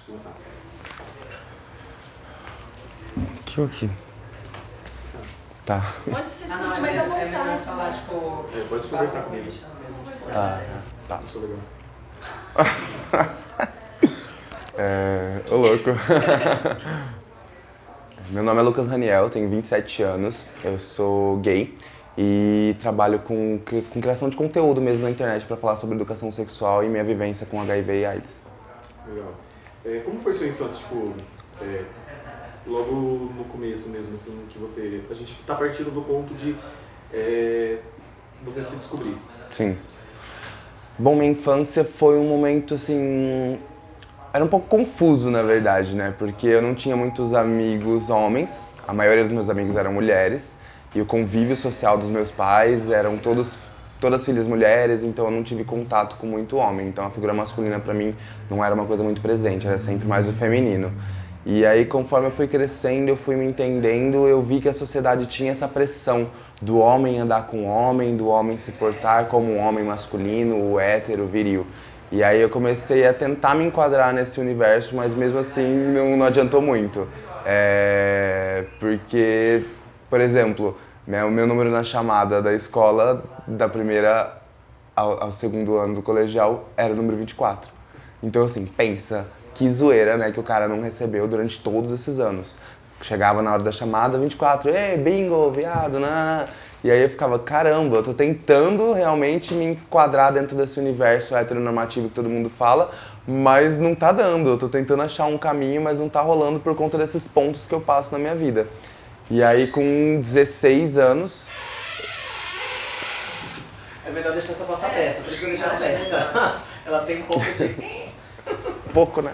Começar. Aqui ou aqui? Tá. Onde você se sente mais à vontade? Falar, tipo, pode conversar comigo. Tá. Isso é legal. Ô louco. Meu nome é Lucas Raniel, tenho 27 anos, eu sou gay e trabalho com criação de conteúdo mesmo na internet para falar sobre educação sexual e minha vivência com HIV e AIDS. Legal. Como foi sua infância, tipo, logo no começo mesmo, assim, que a gente tá partindo do ponto de você se descobrir? Sim. Bom, minha infância foi um momento, assim, era um pouco confuso, na verdade, né? Porque eu não tinha muitos amigos homens, a maioria dos meus amigos eram mulheres, e o convívio social dos meus pais eram todas filhas mulheres, então eu não tive contato com muito homem. Então a figura masculina pra mim não era uma coisa muito presente, era sempre mais o feminino. E aí, conforme eu fui crescendo, eu fui me entendendo, eu vi que a sociedade tinha essa pressão do homem andar com o homem, do homem se portar como um homem masculino, o hétero, viril. E aí eu comecei a tentar me enquadrar nesse universo, mas mesmo assim não adiantou muito. Porque, por exemplo, o meu número na chamada da escola, da primeira ao segundo ano do colegial, era o número 24. Então assim, pensa, que zoeira, né, que o cara não recebeu durante todos esses anos. Chegava na hora da chamada, 24, ei, bingo, viado, nanana. E aí eu ficava, caramba, eu tô tentando realmente me enquadrar dentro desse universo heteronormativo que todo mundo fala, mas não tá dando. Eu tô tentando achar um caminho, mas não tá rolando por conta desses pontos que eu passo na minha vida. E aí com 16 anos... É melhor deixar essa porta aberta, precisa deixar aberta. Ela tem um pouco de... Pouco, né?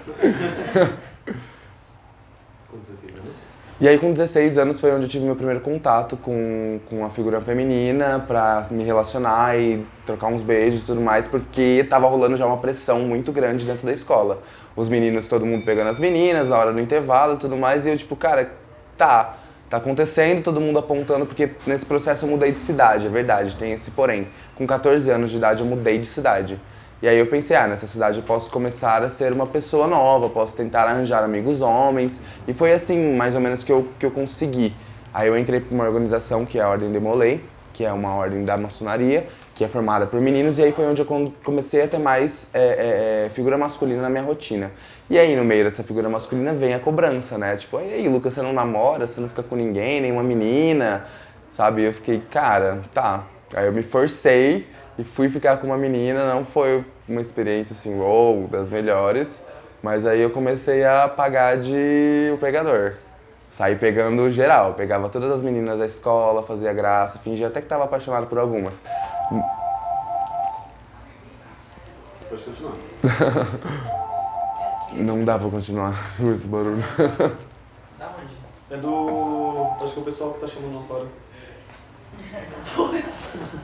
Com 16 anos? E aí com 16 anos foi onde eu tive meu primeiro contato com a figura feminina pra me relacionar e trocar uns beijos e tudo mais, porque tava rolando já uma pressão muito grande dentro da escola. Os meninos, todo mundo pegando as meninas na hora do intervalo e tudo mais, e eu tipo, cara, tá acontecendo, todo mundo apontando, porque nesse processo eu mudei de cidade, é verdade, tem esse porém. Com 14 anos de idade eu mudei de cidade. E aí eu pensei, nessa cidade eu posso começar a ser uma pessoa nova, posso tentar arranjar amigos homens. E foi assim, mais ou menos, que eu consegui. Aí eu entrei para uma organização que é a Ordem de Molay, que é uma ordem da maçonaria, que é formada por meninos. E aí foi onde eu comecei a ter mais figura masculina na minha rotina. E aí no meio dessa figura masculina vem a cobrança, né? Tipo, e aí Lucas, você não namora, você não fica com ninguém, nenhuma menina, sabe? E eu fiquei, cara, tá. Aí eu me forcei e fui ficar com uma menina, não foi uma experiência assim, das melhores, mas aí eu comecei a pagar de o pegador. Saí pegando geral, pegava todas as meninas da escola, fazia graça, fingia até que estava apaixonado por algumas. Pode continuar. Não dá pra continuar com esse barulho. Da onde? É do... acho que é o pessoal que tá chamando lá fora.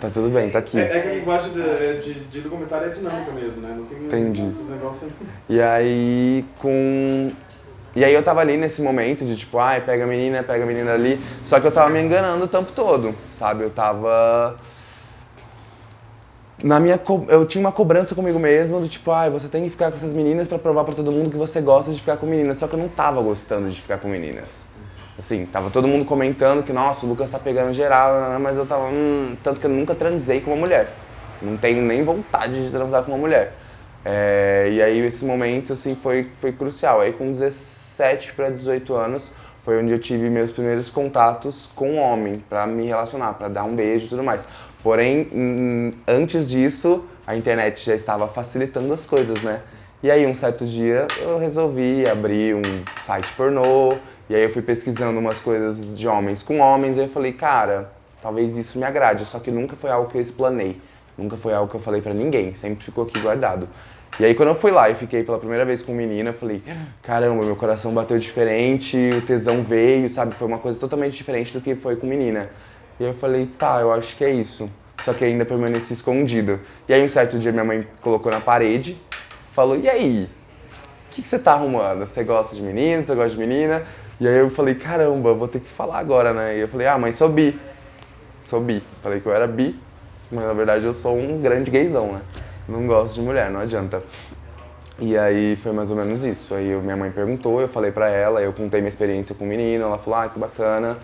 Tá tudo bem, tá aqui. É que a linguagem de documentário é dinâmica mesmo, né? Não tem Entendi. esses negócios. E aí eu tava ali nesse momento de tipo, pega a menina ali. Só que eu tava me enganando o tempo todo, sabe? Eu tava... Eu tinha uma cobrança comigo mesmo do tipo, você tem que ficar com essas meninas pra provar pra todo mundo que você gosta de ficar com meninas. Só que eu não tava gostando de ficar com meninas. Assim, tava todo mundo comentando que, nossa, o Lucas tá pegando geral, mas eu tava, tanto que eu nunca transei com uma mulher. Não tenho nem vontade de transar com uma mulher. E aí esse momento, assim, foi crucial. Aí com 17 para 18 anos, foi onde eu tive meus primeiros contatos com um homem, pra me relacionar, pra dar um beijo e tudo mais. Porém, antes disso, a internet já estava facilitando as coisas, né? E aí um certo dia eu resolvi abrir um site pornô, e aí eu fui pesquisando umas coisas de homens com homens, e eu falei, cara, talvez isso me agrade, só que nunca foi algo que eu explanei, nunca foi algo que eu falei pra ninguém, sempre ficou aqui guardado. E aí quando eu fui lá e fiquei pela primeira vez com menina, eu falei, caramba, meu coração bateu diferente, o tesão veio, sabe? Foi uma coisa totalmente diferente do que foi com menina. E aí eu falei, tá, eu acho que é isso. Só que ainda permaneci escondido. E aí um certo dia minha mãe colocou na parede, falou, e aí? O que você tá arrumando? Você gosta de menino? Você gosta de menina? E aí eu falei, caramba, vou ter que falar agora, né? E eu falei, mãe, sou bi. Sou bi. Falei que eu era bi, mas na verdade eu sou um grande gaysão, né? Não gosto de mulher, não adianta. E aí foi mais ou menos isso. Aí minha mãe perguntou, eu falei pra ela, eu contei minha experiência com o menino, ela falou, que bacana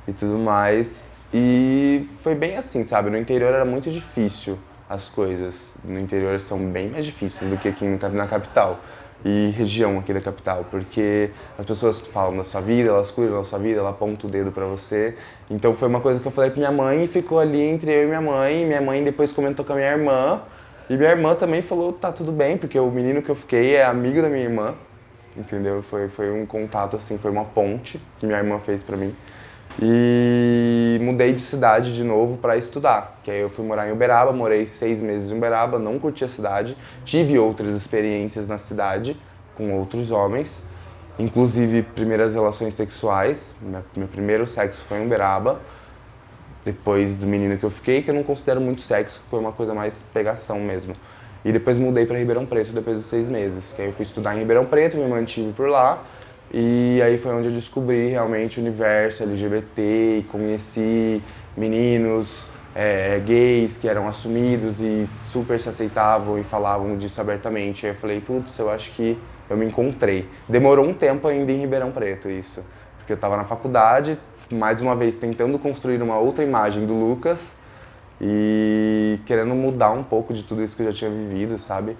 e tudo mais. E foi bem assim, sabe? No interior era muito difícil as coisas. No interior são bem mais difíceis do que aqui na capital. E região aqui da capital, porque as pessoas falam da sua vida, elas cuidam da sua vida, ela aponta o dedo pra você. Então foi uma coisa que eu falei pra minha mãe e ficou ali entre eu e minha mãe. E minha mãe depois comentou com a minha irmã. E minha irmã também falou, tá tudo bem, porque o menino que eu fiquei é amigo da minha irmã, entendeu? Foi um contato, assim, foi uma ponte que minha irmã fez pra mim. E mudei de cidade de novo pra estudar, que aí eu fui morar em Uberaba, morei 6 meses em Uberaba, não curti a cidade, tive outras experiências na cidade com outros homens, inclusive primeiras relações sexuais, meu primeiro sexo foi em Uberaba, depois do menino que eu fiquei, que eu não considero muito sexo, foi uma coisa mais pegação mesmo. E depois mudei para Ribeirão Preto depois dos 6 meses, que aí eu fui estudar em Ribeirão Preto, me mantive por lá, e aí foi onde eu descobri realmente o universo LGBT e conheci meninos gays que eram assumidos e super se aceitavam e falavam disso abertamente. Aí eu falei, putz, eu acho que eu me encontrei. Demorou um tempo ainda em Ribeirão Preto isso, porque eu estava na faculdade, mais uma vez tentando construir uma outra imagem do Lucas e querendo mudar um pouco de tudo isso que eu já tinha vivido, sabe?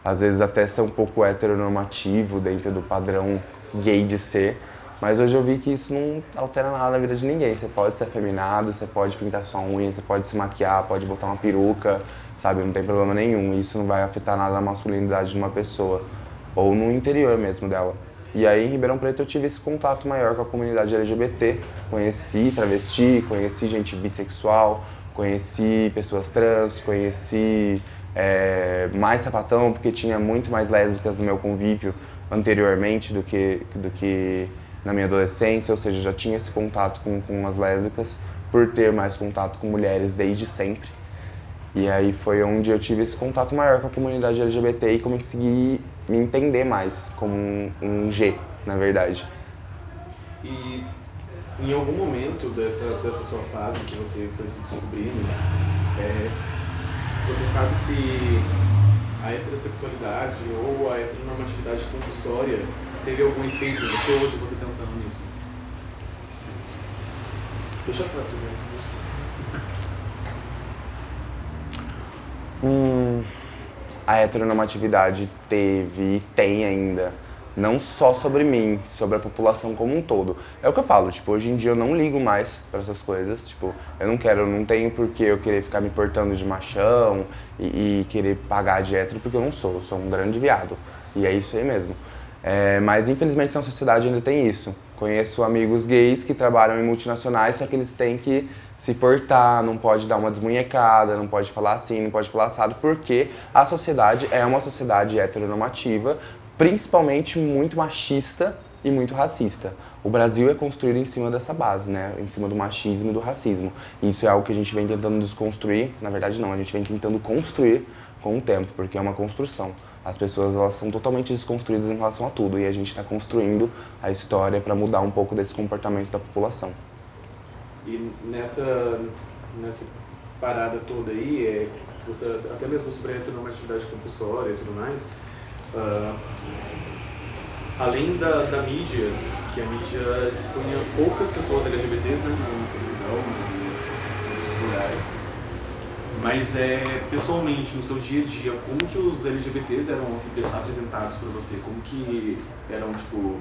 Às vezes até ser um pouco heteronormativo dentro do padrão gay de ser, mas hoje eu vi que isso não altera nada na vida de ninguém. Você pode ser afeminado, você pode pintar sua unha, você pode se maquiar, pode botar uma peruca, sabe? Não tem problema nenhum. Isso não vai afetar nada na masculinidade de uma pessoa, ou no interior mesmo dela. E aí em Ribeirão Preto eu tive esse contato maior com a comunidade LGBT, conheci travesti, conheci gente bissexual, conheci pessoas trans, conheci mais sapatão, porque tinha muito mais lésbicas no meu convívio anteriormente do que na minha adolescência, ou seja, já tinha esse contato com as lésbicas por ter mais contato com mulheres desde sempre. E aí foi onde eu tive esse contato maior com a comunidade LGBT e consegui me entender mais como um G, na verdade. E em algum momento dessa sua fase que você foi se descobrindo, você sabe se a heterossexualidade ou a heteronormatividade compulsória teve algum efeito em você hoje, você pensando nisso? Deixa pra tu ver. A heteronormatividade teve e tem ainda, não só sobre mim, sobre a população como um todo. É o que eu falo, tipo, hoje em dia eu não ligo mais pra essas coisas, tipo, eu não tenho por que eu querer ficar me portando de machão e querer pagar de hétero, porque eu sou um grande viado, e é isso aí mesmo. Mas infelizmente na sociedade ainda tem isso. Conheço amigos gays que trabalham em multinacionais, só que eles têm que se portar, não pode dar uma desmunhecada, não pode falar assim, não pode falar assado, porque a sociedade é uma sociedade heteronormativa, principalmente muito machista e muito racista. O Brasil é construído em cima dessa base, né? Em cima do machismo e do racismo. E isso é algo que a gente vem tentando desconstruir, na verdade não, a gente vem tentando construir com o tempo, porque é uma construção. As pessoas elas são totalmente desconstruídas em relação a tudo e a gente está construindo a história para mudar um pouco desse comportamento da população. E nessa parada toda aí, você, até mesmo sobre a heteronormatividade compulsória e tudo mais, além da mídia, que a mídia expunha poucas pessoas LGBTs, né, na televisão, em muitos lugares, mas pessoalmente, no seu dia a dia, como que os LGBTs eram apresentados para você? Como que eram, tipo,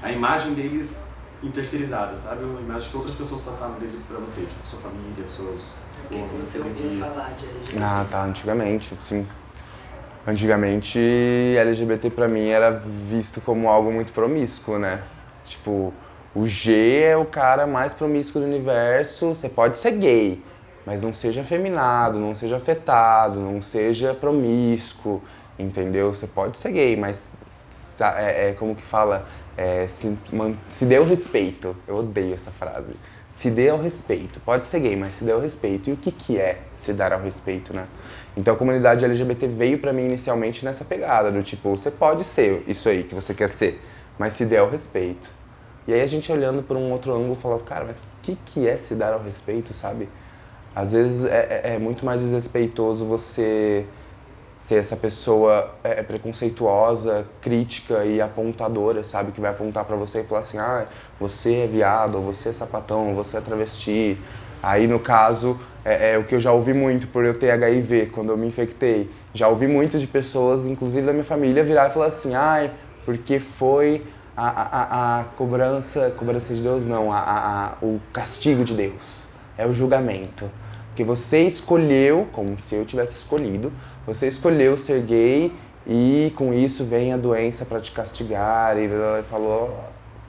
a imagem deles terceirizada, sabe? A imagem que outras pessoas passavam dele para você, tipo, sua família, seus... O que você ouviu falar de LGBT? Tá, antigamente, sim. Antigamente, LGBT pra mim era visto como algo muito promíscuo, né? Tipo, o G é o cara mais promíscuo do universo, você pode ser gay, mas não seja afeminado, não seja afetado, não seja promíscuo, entendeu? Você pode ser gay, mas como que fala? Se dê o respeito. Eu odeio essa frase. Se dê ao respeito. Pode ser gay, mas se dê ao respeito. E o que é se dar ao respeito, né? Então a comunidade LGBT veio pra mim inicialmente nessa pegada, do tipo, você pode ser isso aí que você quer ser, mas se dê ao respeito. E aí a gente olhando por um outro ângulo falava, cara, mas o que é se dar ao respeito, sabe? Às vezes é muito mais desrespeitoso você ser essa pessoa preconceituosa, crítica e apontadora, sabe? Que vai apontar pra você e falar assim, ah, você é viado, ou você é sapatão, ou você é travesti. Aí, no caso, é o que eu já ouvi muito por eu ter HIV, quando eu me infectei. Já ouvi muito de pessoas, inclusive da minha família, virar e falar assim, ai, porque foi a cobrança de Deus não, o castigo de Deus, é o julgamento. Porque você escolheu, como se eu tivesse escolhido, você escolheu ser gay e com isso vem a doença pra te castigar e falou,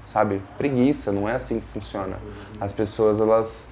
sabe, preguiça, não é assim que funciona. As pessoas, elas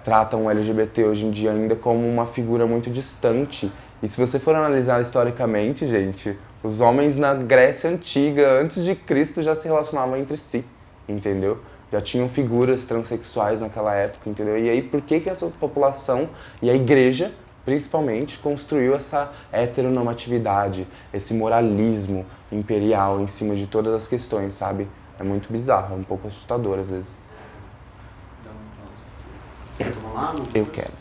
tratam o LGBT hoje em dia ainda como uma figura muito distante. E se você for analisar historicamente, gente, os homens na Grécia Antiga, antes de Cristo, já se relacionavam entre si, entendeu? Já tinham figuras transexuais naquela época, entendeu? E aí, por que essa população e a igreja, principalmente, construiu essa heteronormatividade, esse moralismo imperial em cima de todas as questões, sabe? É muito bizarro, é um pouco assustador às vezes. Você quer tomar água? Eu quero.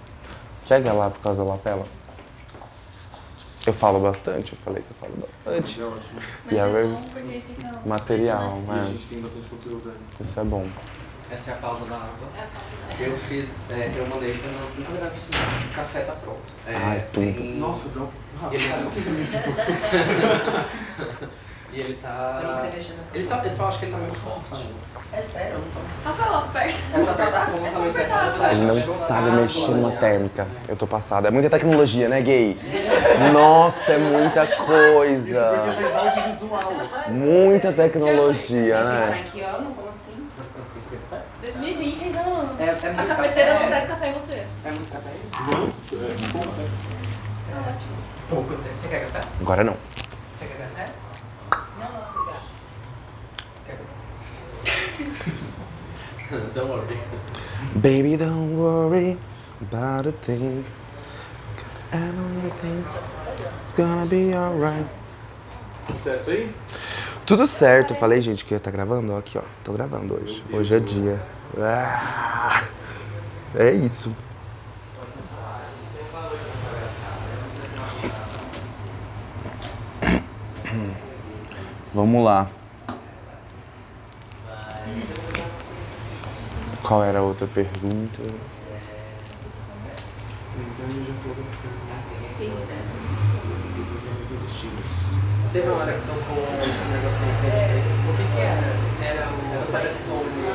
Chega lá por causa da lapela. Eu falo bastante, eu falei que eu falo bastante. É ótimo. Mas E a é ver- bom porque fica... Material, E a né? gente tem bastante conteúdo, né? Isso é bom. Essa é a pausa da água. É a pausa da Eu fiz, eu mandei pra não verdade, fiz nada. O café tá pronto. Ai, tudo. tem- Nossa, não. Ele e ele tá. Eu não sei mexer nessa Eu só acho que ele tá muito forte. É sério, eu não tô... Rafael, aperta. É só apertar? Como É tá só muito apertar. apertado? Ele não sabe mexer numa térmica. Eu tô passado. É muita tecnologia, né, gay? Nossa, é muita coisa. fez audiovisual. Muita tecnologia, A gente tá né? em que ano? Como assim? 2020 ainda não. É muito A cafeteira café. não traz café em você. É muito café isso? Não, é pouco, né? Tá ótimo. Pouco tempo. Você quer café? Agora não. Você quer café? Não, não, obrigada. Don't worry. Baby, don't worry about a thing. 'Cause everything is gonna be alright. Tudo certo aí? Tudo certo. Falei, gente, que ia tá gravando? Ó, aqui, ó. Tô gravando hoje. Hoje é dia. Ah, é isso. Vamos lá. Qual era a outra pergunta? Teve uma hora que tocou um negocinho aqui. O que era? Era o telefone.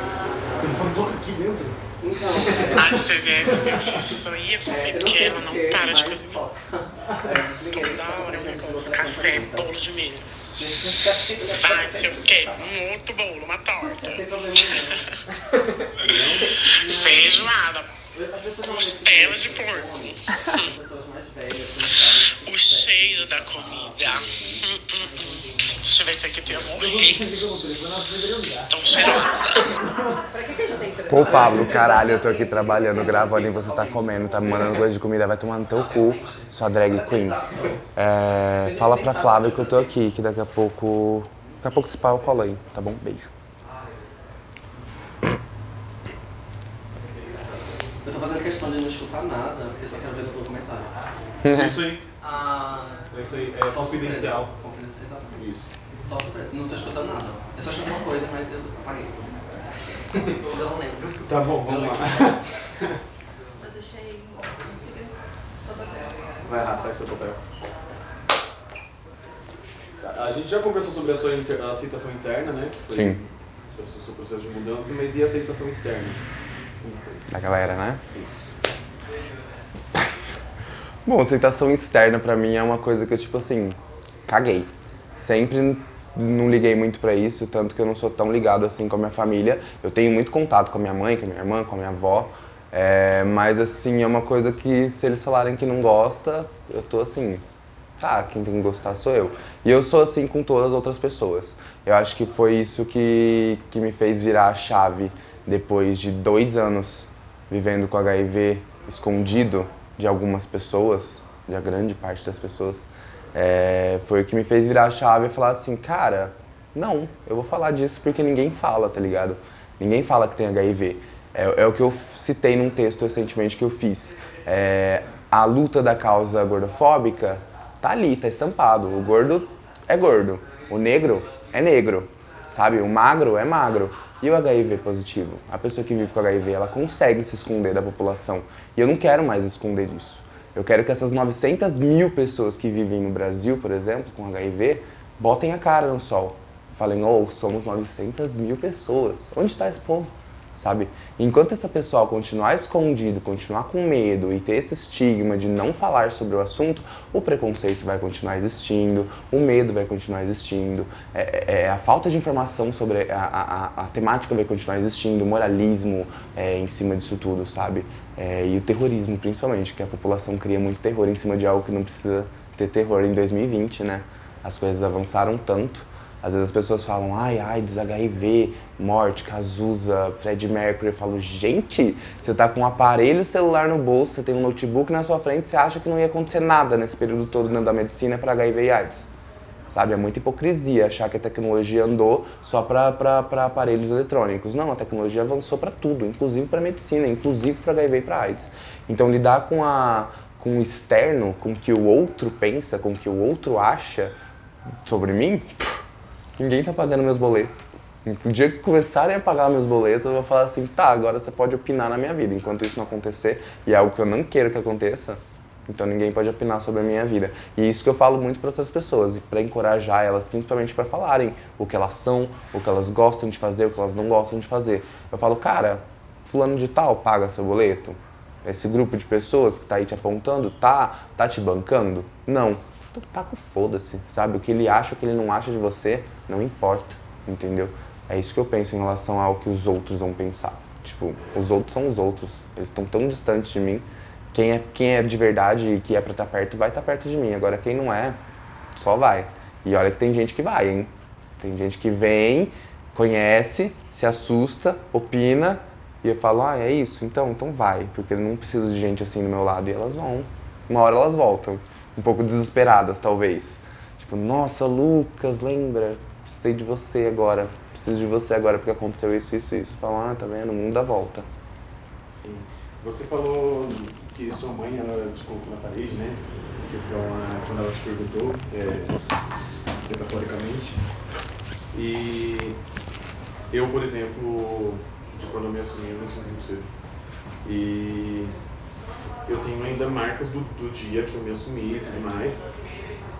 Telefone toca aqui dentro. Então, Ai, se tivesse, meu filho só ia comer, eu não porque sei ela não porquê, para de mas cozinhar. toca. Aí eu desliguei. Da só pra hora, gente meu desligar o gosto. telefone Café, pra mim, tá? bolo de milho. Gente, Vai, não sei o quê. Um outro bolo, uma torta. Não tem problema não. Feijoada. As pessoas Costela de porco. As pessoas mais velhas que não sabem. O cheiro da comida. Se tivesse aqui, tu ia morrer. Tão cheirosa. Pra que eles têm Pô, Pablo, caralho, eu tô aqui trabalhando, gravando e você tá comendo, tá me mandando coisa de comida, vai tomar no teu cu, sua drag queen. É, fala pra Flávia que eu tô aqui, que daqui a pouco se pá eu colo aí, tá bom? Beijo. Eu tô fazendo questão de não escutar nada, porque só quero ver no documentário. Isso aí. Ah, É isso aí. É confidencial. Confidencial, exatamente. Isso. Só surpresa. Não tô escutando nada. Eu só escutei uma coisa, mas eu apaguei. Eu não lembro. Tá bom, vamos lá. Eu deixei... Só pra ter. Vai, Rafa, faz seu papel. A gente já conversou sobre a sua aceitação interna, né? Que foi Sim. o seu processo de mudança, mas e a aceitação externa? Da galera, né? Bom, aceitação externa pra mim é uma coisa que eu, tipo assim, caguei. Sempre não liguei muito pra isso, tanto que eu não sou tão ligado assim com a minha família. Eu tenho muito contato com a minha mãe, com a minha irmã, com a minha avó. Mas assim, é uma coisa que se eles falarem que não gosta, eu tô assim, tá, quem tem que gostar sou eu. E eu sou assim com todas as outras pessoas. Eu acho que foi isso que me fez virar a chave depois de 2 anos vivendo com HIV escondido de algumas pessoas, de a grande parte das pessoas. Foi o que me fez virar a chave e falar assim, cara, não, eu vou falar disso porque ninguém fala, tá ligado? Ninguém fala que tem HIV. É o que eu citei num texto recentemente que eu fiz. A luta da causa gordofóbica tá ali, tá estampado. O gordo é gordo, o negro é negro, sabe? O magro é magro. E o HIV positivo? A pessoa que vive com HIV, ela consegue se esconder da população. E eu não quero mais esconder disso. Eu quero que essas 900 mil pessoas que vivem no Brasil, por exemplo, com HIV, botem a cara no sol. Falem, somos 900 mil pessoas. Onde está esse povo? Sabe? Enquanto essa pessoa continuar escondido, continuar com medo e ter esse estigma de não falar sobre o assunto, o preconceito vai continuar existindo, o medo vai continuar existindo, a falta de informação sobre a temática vai continuar existindo, o moralismo em cima disso tudo, sabe? E o terrorismo, principalmente, que a população cria muito terror em cima de algo que não precisa ter terror em 2020, né? As coisas avançaram tanto. Às vezes as pessoas falam, AIDS, HIV, morte, Cazuza, Freddie Mercury. Eu falo, gente, você tá com um aparelho celular no bolso, você tem um notebook na sua frente, você acha que não ia acontecer nada nesse período todo dentro da medicina para HIV e AIDS. Sabe, é muita hipocrisia achar que a tecnologia andou só para aparelhos eletrônicos. Não, a tecnologia avançou para tudo, inclusive para medicina, inclusive para HIV e para AIDS. Então lidar com o externo, com o que o outro pensa, com o que o outro acha sobre mim... Ninguém tá pagando meus boletos. O dia que começarem a pagar meus boletos, eu vou falar assim, tá, agora você pode opinar na minha vida. Enquanto isso não acontecer, e é algo que eu não quero que aconteça, então ninguém pode opinar sobre a minha vida. E isso que eu falo muito para outras pessoas, e para encorajar elas, principalmente para falarem o que elas são, o que elas gostam de fazer, o que elas não gostam de fazer. Eu falo, cara, fulano de tal paga seu boleto? Esse grupo de pessoas que tá aí te apontando, tá te bancando? Não. Então tá com foda-se, sabe? O que ele acha, o que ele não acha de você, não importa, entendeu? É isso que eu penso em relação ao que os outros vão pensar. Tipo, os outros são os outros, eles estão tão distantes de mim. Quem é de verdade e que é pra estar perto, vai estar perto de mim. Agora quem não é, só vai. E olha que tem gente que vai, hein? Tem gente que vem, conhece, se assusta, opina, e eu falo, é isso? Então vai, porque eu não preciso de gente assim do meu lado. E elas vão. Uma hora elas voltam. Um pouco desesperadas, talvez. Tipo, nossa, Lucas, lembra? Precisei de você agora. Preciso de você agora porque aconteceu isso, isso, isso. Fala, tá vendo? O mundo dá volta. Sim. Você falou que sua mãe, ela te colocou na parede, né? A questão, quando ela te perguntou, metaforicamente. E eu, por exemplo, de quando eu me assumi muito cedo. E eu tenho ainda marcas do dia que eu me assumi e tudo mais.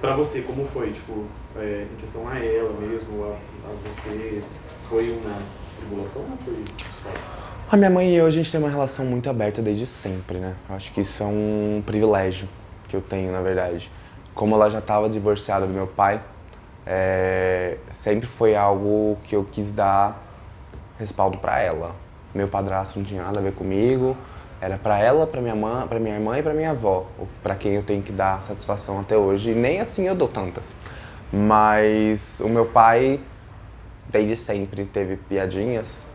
Pra você, como foi? Tipo, em questão a ela mesmo, a você, foi uma tribulação ou foi só? A minha mãe e eu, a gente tem uma relação muito aberta desde sempre, né? Eu acho que isso é um privilégio que eu tenho, na verdade. Como ela já estava divorciada do meu pai, sempre foi algo que eu quis dar respaldo pra ela. Meu padrasto não tinha nada a ver comigo. Era pra ela, pra minha irmã e pra minha avó, pra quem eu tenho que dar satisfação até hoje. E nem assim eu dou tantas. Mas o meu pai, desde sempre, teve piadinhas.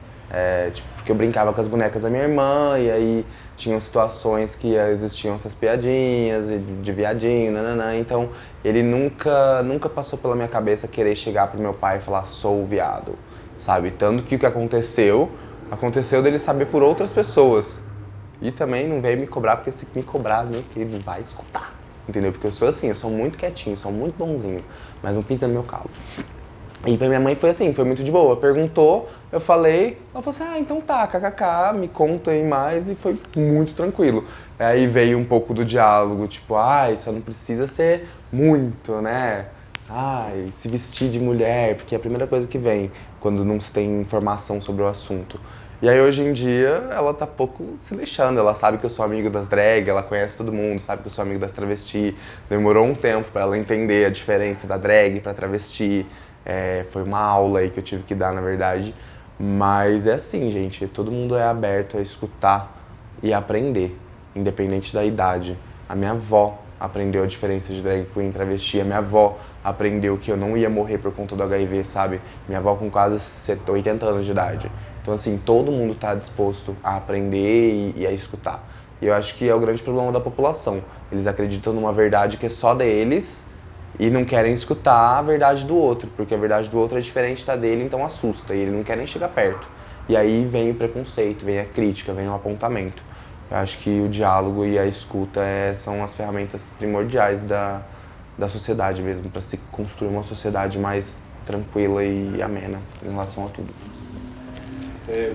Porque eu brincava com as bonecas da minha irmã, e aí tinham situações que existiam essas piadinhas de viadinho, nananã. Então ele nunca passou pela minha cabeça querer chegar pro meu pai e falar, sou viado, sabe? Tanto que o que aconteceu dele saber por outras pessoas. E também não veio me cobrar, porque se me cobrar, meu querido, vai escutar. Entendeu? Porque eu sou assim, eu sou muito quietinho, sou muito bonzinho, mas não pisa no meu calo. E pra minha mãe foi assim, foi muito de boa. Perguntou, eu falei, ela falou assim, então tá, kkk, me conta aí mais, e foi muito tranquilo. Aí veio um pouco do diálogo, tipo, só não precisa ser muito, né? Se vestir de mulher, porque é a primeira coisa que vem quando não se tem informação sobre o assunto. E aí hoje em dia ela tá pouco se deixando, ela sabe que eu sou amigo das drag, ela conhece todo mundo, sabe que eu sou amigo das travesti. Demorou um tempo pra ela entender a diferença da drag pra travesti. Foi uma aula aí que eu tive que dar, na verdade. Mas é assim, gente, todo mundo é aberto a escutar e aprender, independente da idade. A minha avó aprendeu a diferença de drag queen e travesti, a minha avó aprendeu que eu não ia morrer por conta do HIV, sabe? Minha avó com quase 80 anos de idade. Então, assim, todo mundo tá disposto a aprender e a escutar. E eu acho que é o grande problema da população. Eles acreditam numa verdade que é só deles e não querem escutar a verdade do outro, porque a verdade do outro é diferente da dele, então assusta, e ele não quer nem chegar perto. E aí vem o preconceito, vem a crítica, vem o apontamento. Eu acho que o diálogo e a escuta são as ferramentas primordiais da sociedade mesmo, para se construir uma sociedade mais tranquila e amena em relação a tudo.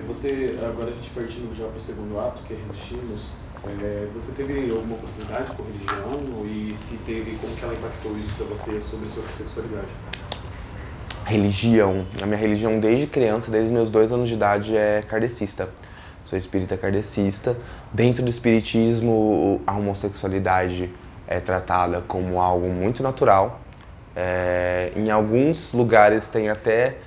Você, agora a gente partindo já para o segundo ato, que é Resistimos, você teve alguma proximidade com religião e se teve, como que ela impactou isso para você sobre a sua sexualidade? Religião. A minha religião desde criança, desde meus 2 anos de idade, é kardecista. Sou espírita kardecista. Dentro do espiritismo, a homossexualidade é tratada como algo muito natural. Em alguns lugares tem até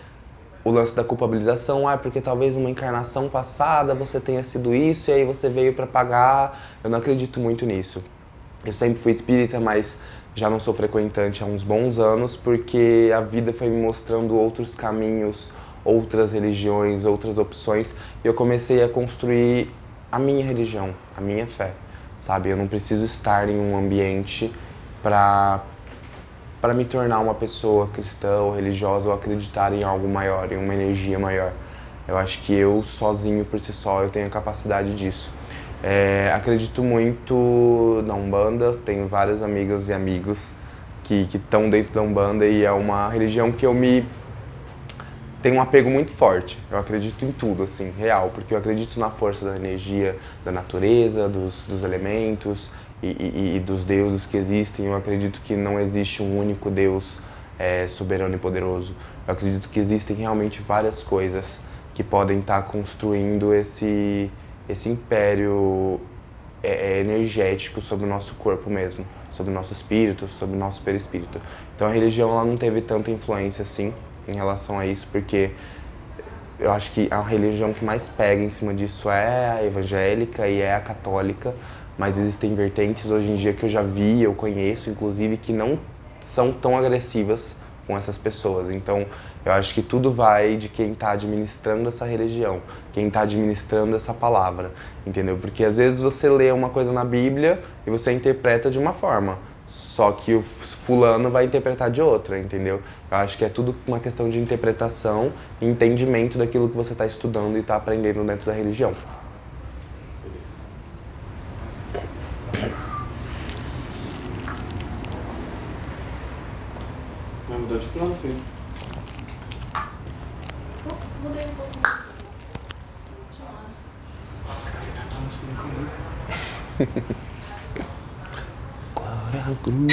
o lance da culpabilização, porque talvez uma encarnação passada você tenha sido isso e aí você veio para pagar. Eu não acredito muito nisso. Eu sempre fui espírita, mas já não sou frequentante há uns bons anos, porque a vida foi me mostrando outros caminhos, outras religiões, outras opções, e eu comecei a construir a minha religião, a minha fé, sabe? Eu não preciso estar em um ambiente para me tornar uma pessoa cristã ou religiosa ou acreditar em algo maior, em uma energia maior. Eu acho que eu, sozinho, por si só, eu tenho a capacidade disso. Acredito muito na Umbanda, tenho várias amigas e amigos que estão dentro da Umbanda e é uma religião que eu tenho um apego muito forte. Eu acredito em tudo, assim, real, porque eu acredito na força da energia, da natureza, dos elementos e dos deuses que existem. Eu acredito que não existe um único Deus soberano e poderoso. Eu acredito que existem realmente várias coisas que podem estar construindo esse império energético sobre o nosso corpo mesmo, sobre o nosso espírito, sobre o nosso perispírito. Então a religião ela não teve tanta influência assim em relação a isso, porque eu acho que a religião que mais pega em cima disso é a evangélica e é a católica, mas existem vertentes hoje em dia que eu já vi, eu conheço inclusive, que não são tão agressivas com essas pessoas. Então, eu acho que tudo vai de quem está administrando essa religião, quem está administrando essa palavra, entendeu? Porque às vezes você lê uma coisa na Bíblia e você interpreta de uma forma, só que o fulano vai interpretar de outra, entendeu? Eu acho que é tudo uma questão de interpretação e entendimento daquilo que você está estudando e está aprendendo dentro da religião. Vai mudar de plano, filho? Mudei um pouco mais. Nossa, Karina, não, acho que nunca Glória Groove.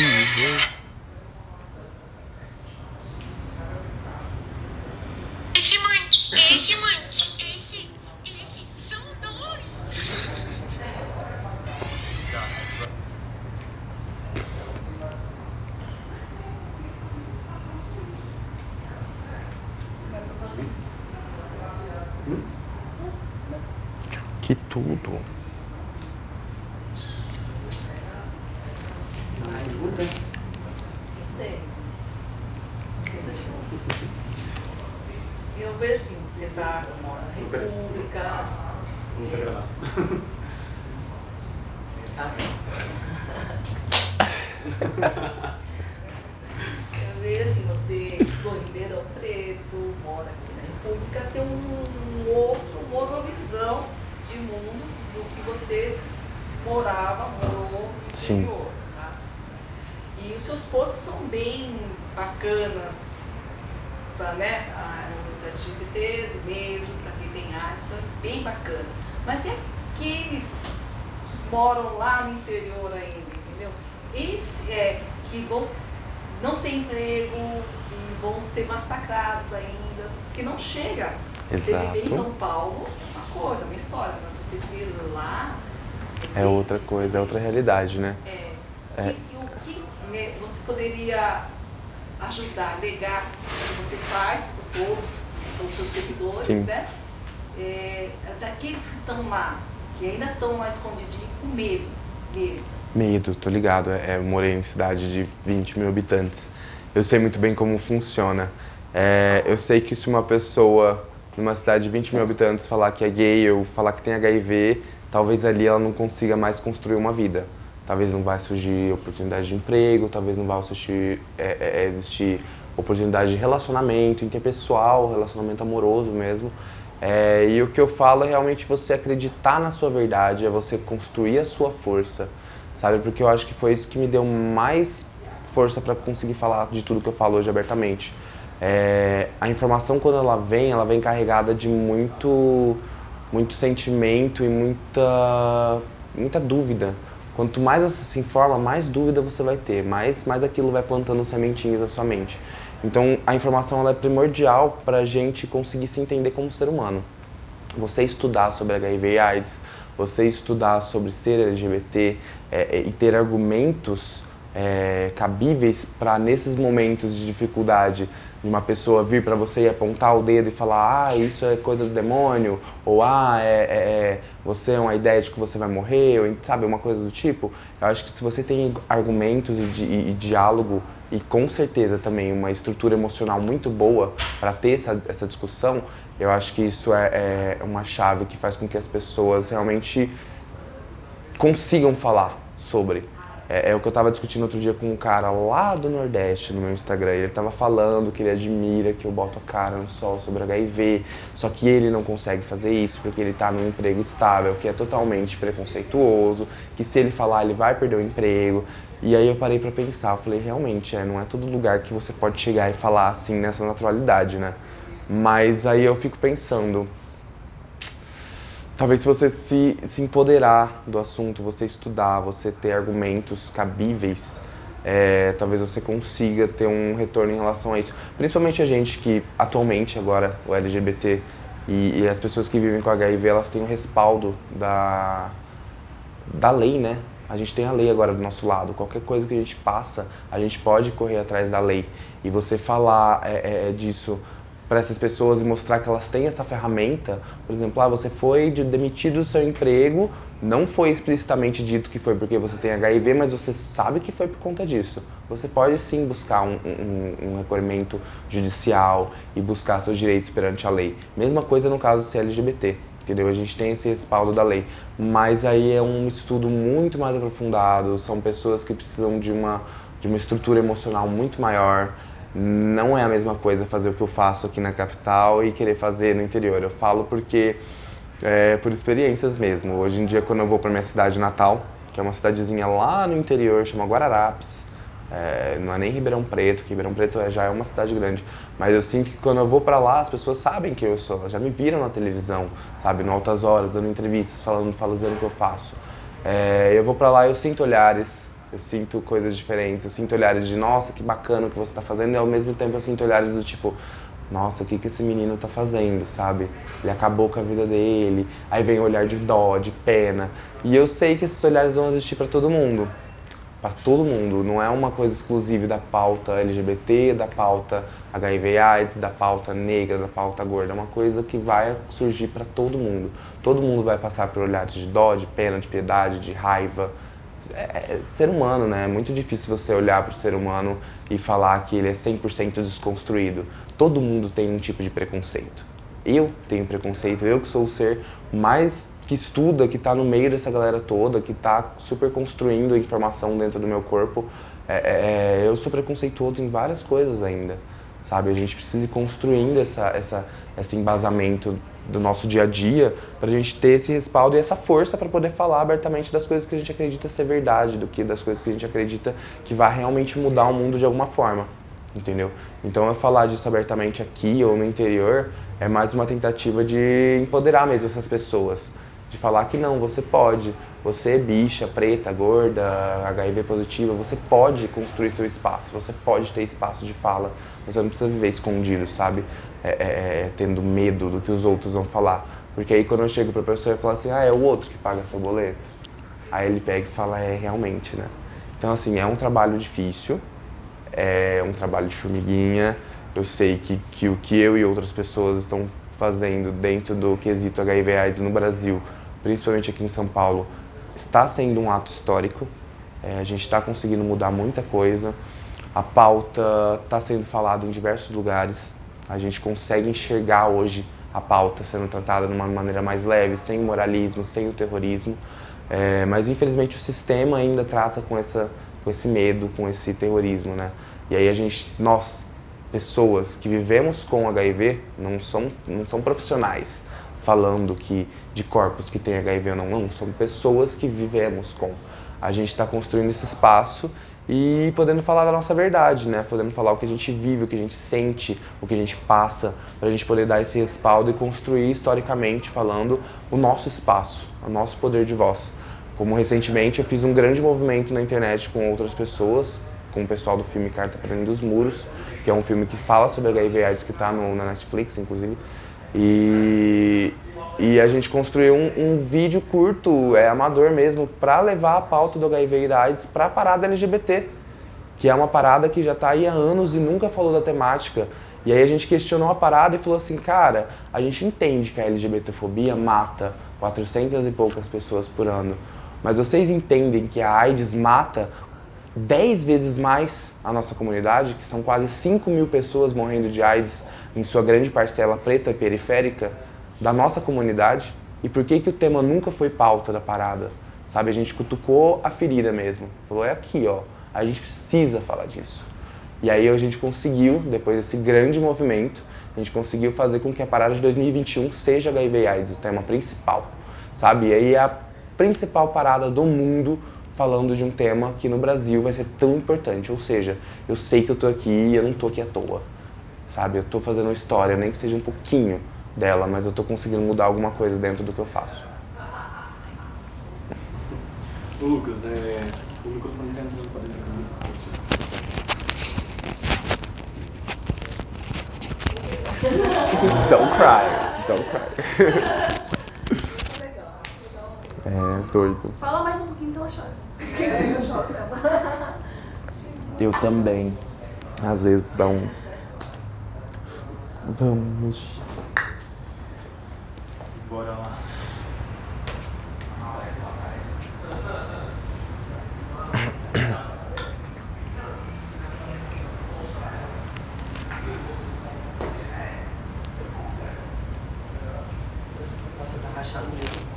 Esse, mãe. Esse, mãe. Esse. São dois. Que tudo. Ajuda. Tem. Eu vejo assim, você tá na República. Vamos gravar. Eu vejo assim, você estudou em Ribeirão Preto, mora aqui na República, tem uma outra visão de mundo do que você morou no Sim. interior, tá? E os seus posts são bem bacanas para, né, a universidade de GPTs mesmo, para quem tem arte, tá bem bacana. Mas e aqueles que moram lá no interior ainda, entendeu? Esse que não tem emprego, que vão ser massacrados ainda, porque não chega. Você viver em Exato. São Paulo é uma coisa, uma história, mas você viver lá É outra coisa, é outra realidade, né? o que né, você poderia ajudar, agregar o que você faz por todos os seus seguidores, Sim. né? Daqueles que estão lá, que ainda estão lá escondidinhos com medo. Medo, tô ligado. Eu morei em cidade de 20 mil habitantes. Eu sei muito bem como funciona. Eu sei que se uma pessoa numa cidade de 20 mil habitantes falar que é gay ou falar que tem HIV, talvez ali ela não consiga mais construir uma vida. Talvez não vai surgir oportunidade de emprego, talvez não vai existir oportunidade de relacionamento interpessoal, relacionamento amoroso mesmo. E o que eu falo é realmente você acreditar na sua verdade, é você construir a sua força, sabe? Porque eu acho que foi isso que me deu mais força para conseguir falar de tudo que eu falo hoje abertamente. A informação, quando ela vem carregada de muito sentimento e muita dúvida. Quanto mais você se informa, mais dúvida você vai ter, mais aquilo vai plantando sementinhas na sua mente. Então, a informação ela é primordial para a gente conseguir se entender como ser humano. Você estudar sobre HIV e AIDS, você estudar sobre ser LGBT e ter argumentos cabíveis para, nesses momentos de dificuldade, de uma pessoa vir para você e apontar o dedo e falar isso é coisa do demônio, ou você é uma ideia de que você vai morrer, ou sabe, uma coisa do tipo. Eu acho que se você tem argumentos e diálogo e com certeza também uma estrutura emocional muito boa para ter essa discussão, eu acho que isso é uma chave que faz com que as pessoas realmente consigam falar sobre. É o que eu estava discutindo outro dia com um cara lá do Nordeste no meu Instagram. Ele estava falando que ele admira que eu boto a cara no sol sobre HIV, só que ele não consegue fazer isso porque ele está num emprego estável, que é totalmente preconceituoso, que se ele falar ele vai perder o emprego. E aí eu parei para pensar, eu falei, realmente, não é todo lugar que você pode chegar e falar assim nessa naturalidade, né? Mas aí eu fico pensando, talvez se você se empoderar do assunto, você estudar, você ter argumentos cabíveis, talvez você consiga ter um retorno em relação a isso. Principalmente a gente que atualmente agora, o LGBT e as pessoas que vivem com HIV, elas têm o respaldo da lei, né? A gente tem a lei agora do nosso lado. Qualquer coisa que a gente passa, a gente pode correr atrás da lei. E você falar disso para essas pessoas e mostrar que elas têm essa ferramenta, por exemplo, você foi demitido do seu emprego, não foi explicitamente dito que foi porque você tem HIV, mas você sabe que foi por conta disso. Você pode sim buscar um recorrimento judicial e buscar seus direitos perante a lei. Mesma coisa no caso de ser LGBT, entendeu? A gente tem esse respaldo da lei, mas aí é um estudo muito mais aprofundado, são pessoas que precisam de uma estrutura emocional muito maior. Não é a mesma coisa fazer o que eu faço aqui na capital e querer fazer no interior. Eu falo porque por experiências mesmo. Hoje em dia, quando eu vou para minha cidade natal, que é uma cidadezinha lá no interior, chama Guararapes, não é nem Ribeirão Preto, que Ribeirão Preto já é uma cidade grande, mas eu sinto que quando eu vou para lá, as pessoas sabem quem eu sou, elas já me viram na televisão, sabe, no Altas Horas, dando entrevistas, fazendo o que eu faço. Eu vou para lá e eu sinto olhares. Eu sinto coisas diferentes, eu sinto olhares de nossa, que bacana o que você está fazendo, e ao mesmo tempo eu sinto olhares do tipo, nossa, o que esse menino tá fazendo, sabe? Ele acabou com a vida dele, aí vem o olhar de dó, de pena, e eu sei que esses olhares vão existir para todo mundo, não é uma coisa exclusiva da pauta LGBT, da pauta HIV/AIDS, da pauta negra, da pauta gorda, é uma coisa que vai surgir para todo mundo vai passar por olhares de dó, de pena, de piedade, de raiva. Ser humano, né? É muito difícil você olhar para o ser humano e falar que ele é 100% desconstruído. Todo mundo tem um tipo de preconceito. Eu tenho preconceito, eu que sou o ser mais que estuda, que está no meio dessa galera toda, que está super construindo a informação dentro do meu corpo. Eu sou preconceituoso em várias coisas ainda, sabe? A gente precisa ir construindo esse embasamento do nosso dia a dia para a gente ter esse respaldo e essa força para poder falar abertamente das coisas que a gente acredita ser verdade, do que das coisas que a gente acredita que vai realmente mudar o mundo de alguma forma, entendeu? Então eu falar disso abertamente aqui ou no interior é mais uma tentativa de empoderar mesmo essas pessoas, de falar que não, você pode, você é bicha, preta, gorda, HIV positiva, você pode construir seu espaço, você pode ter espaço de fala, você não precisa viver escondido, sabe? Tendo medo do que os outros vão falar. Porque aí quando eu chego para a pessoa e falo assim, é o outro que paga seu boleto. Aí ele pega e fala, realmente, né? Então assim, é um trabalho difícil, é um trabalho de formiguinha. Eu sei que o que eu e outras pessoas estão fazendo dentro do quesito HIV/AIDS no Brasil, principalmente aqui em São Paulo, está sendo um ato histórico. A gente está conseguindo mudar muita coisa. A pauta está sendo falada em diversos lugares. A gente consegue enxergar hoje a pauta sendo tratada de uma maneira mais leve, sem o moralismo, sem o terrorismo. Mas infelizmente o sistema ainda trata com esse medo, com esse terrorismo, né? E aí nós, pessoas que vivemos com HIV, não são profissionais falando de corpos que têm HIV ou não, são pessoas que vivemos com. A gente está construindo esse espaço e podendo falar da nossa verdade, né? Podendo falar o que a gente vive, o que a gente sente, o que a gente passa, pra gente poder dar esse respaldo e construir historicamente falando o nosso espaço, o nosso poder de voz. Como recentemente eu fiz um grande movimento na internet com outras pessoas, com o pessoal do filme Carta para Além dos Muros, que é um filme que fala sobre HIV AIDS, que está na Netflix, inclusive. E a gente construiu um vídeo curto, amador mesmo, para levar a pauta do HIV e da AIDS para a parada LGBT, que é uma parada que já está aí há anos e nunca falou da temática. E aí a gente questionou a parada e falou assim, cara, a gente entende que a LGBTfobia mata 400 e poucas pessoas por ano, mas vocês entendem que a AIDS mata 10 vezes mais a nossa comunidade, que são quase 5 mil pessoas morrendo de AIDS, em sua grande parcela preta e periférica, da nossa comunidade? E por que o tema nunca foi pauta da parada? Sabe, a gente cutucou a ferida mesmo. Falou, é aqui, ó, a gente precisa falar disso. E aí a gente conseguiu, depois desse grande movimento, a gente conseguiu fazer com que a parada de 2021 seja HIV e AIDS, o tema principal, sabe? E aí é a principal parada do mundo falando de um tema que no Brasil vai ser tão importante. Ou seja, eu sei que eu tô aqui e eu não tô aqui à toa, sabe? Eu tô fazendo uma história, nem que seja um pouquinho dela, mas eu tô conseguindo mudar alguma coisa dentro do que eu faço. Ô Lucas, o microfone tá entrando pra dentro da camisa. Don't cry, don't cry. É, doido. Fala mais um pouquinho que ela chora. Eu choro mesmo. Eu também. Às vezes dá um... Vamos. Bora lá. Nossa, tá rachado mesmo.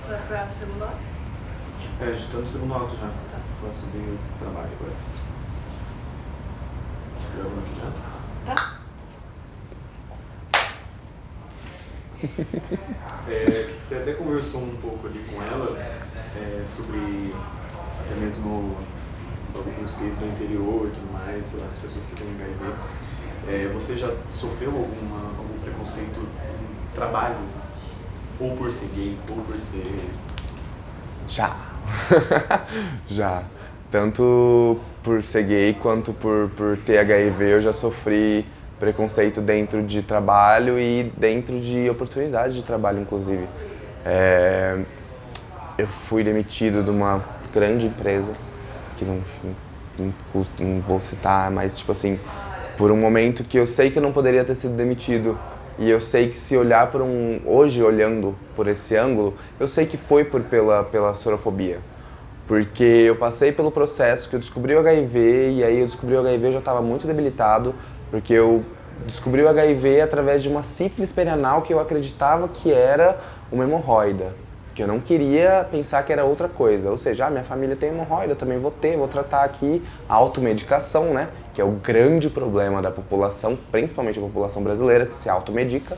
Você vai pra segunda ato? Já tá no segundo alto já. Tá. Vai subir o trabalho agora. Gravando aqui já? Tá. Você até conversou um pouco ali com ela sobre até mesmo alguns cases do interior e tudo mais, as pessoas que têm HIV. Você já sofreu algum preconceito no trabalho? Ou por ser gay, ou por ser... Já. Já. Tanto por ser gay quanto por ter HIV, eu já sofri preconceito dentro de trabalho e dentro de oportunidades de trabalho, inclusive. Eu fui demitido de uma grande empresa, que não vou citar, mas tipo assim, por um momento que eu sei que eu não poderia ter sido demitido. E eu sei que se olhar hoje olhando por esse ângulo, eu sei que foi pela sorofobia. Porque eu passei pelo processo que eu descobri o HIV, e aí eu descobri o HIV, eu já estava muito debilitado, porque eu descobri o HIV através de uma sífilis perianal que eu acreditava que era uma hemorroida. Que eu não queria pensar que era outra coisa. Ou seja, minha família tem hemorroida, eu também vou tratar aqui a automedicação, né? Que é o grande problema da população, principalmente a população brasileira, que se automedica.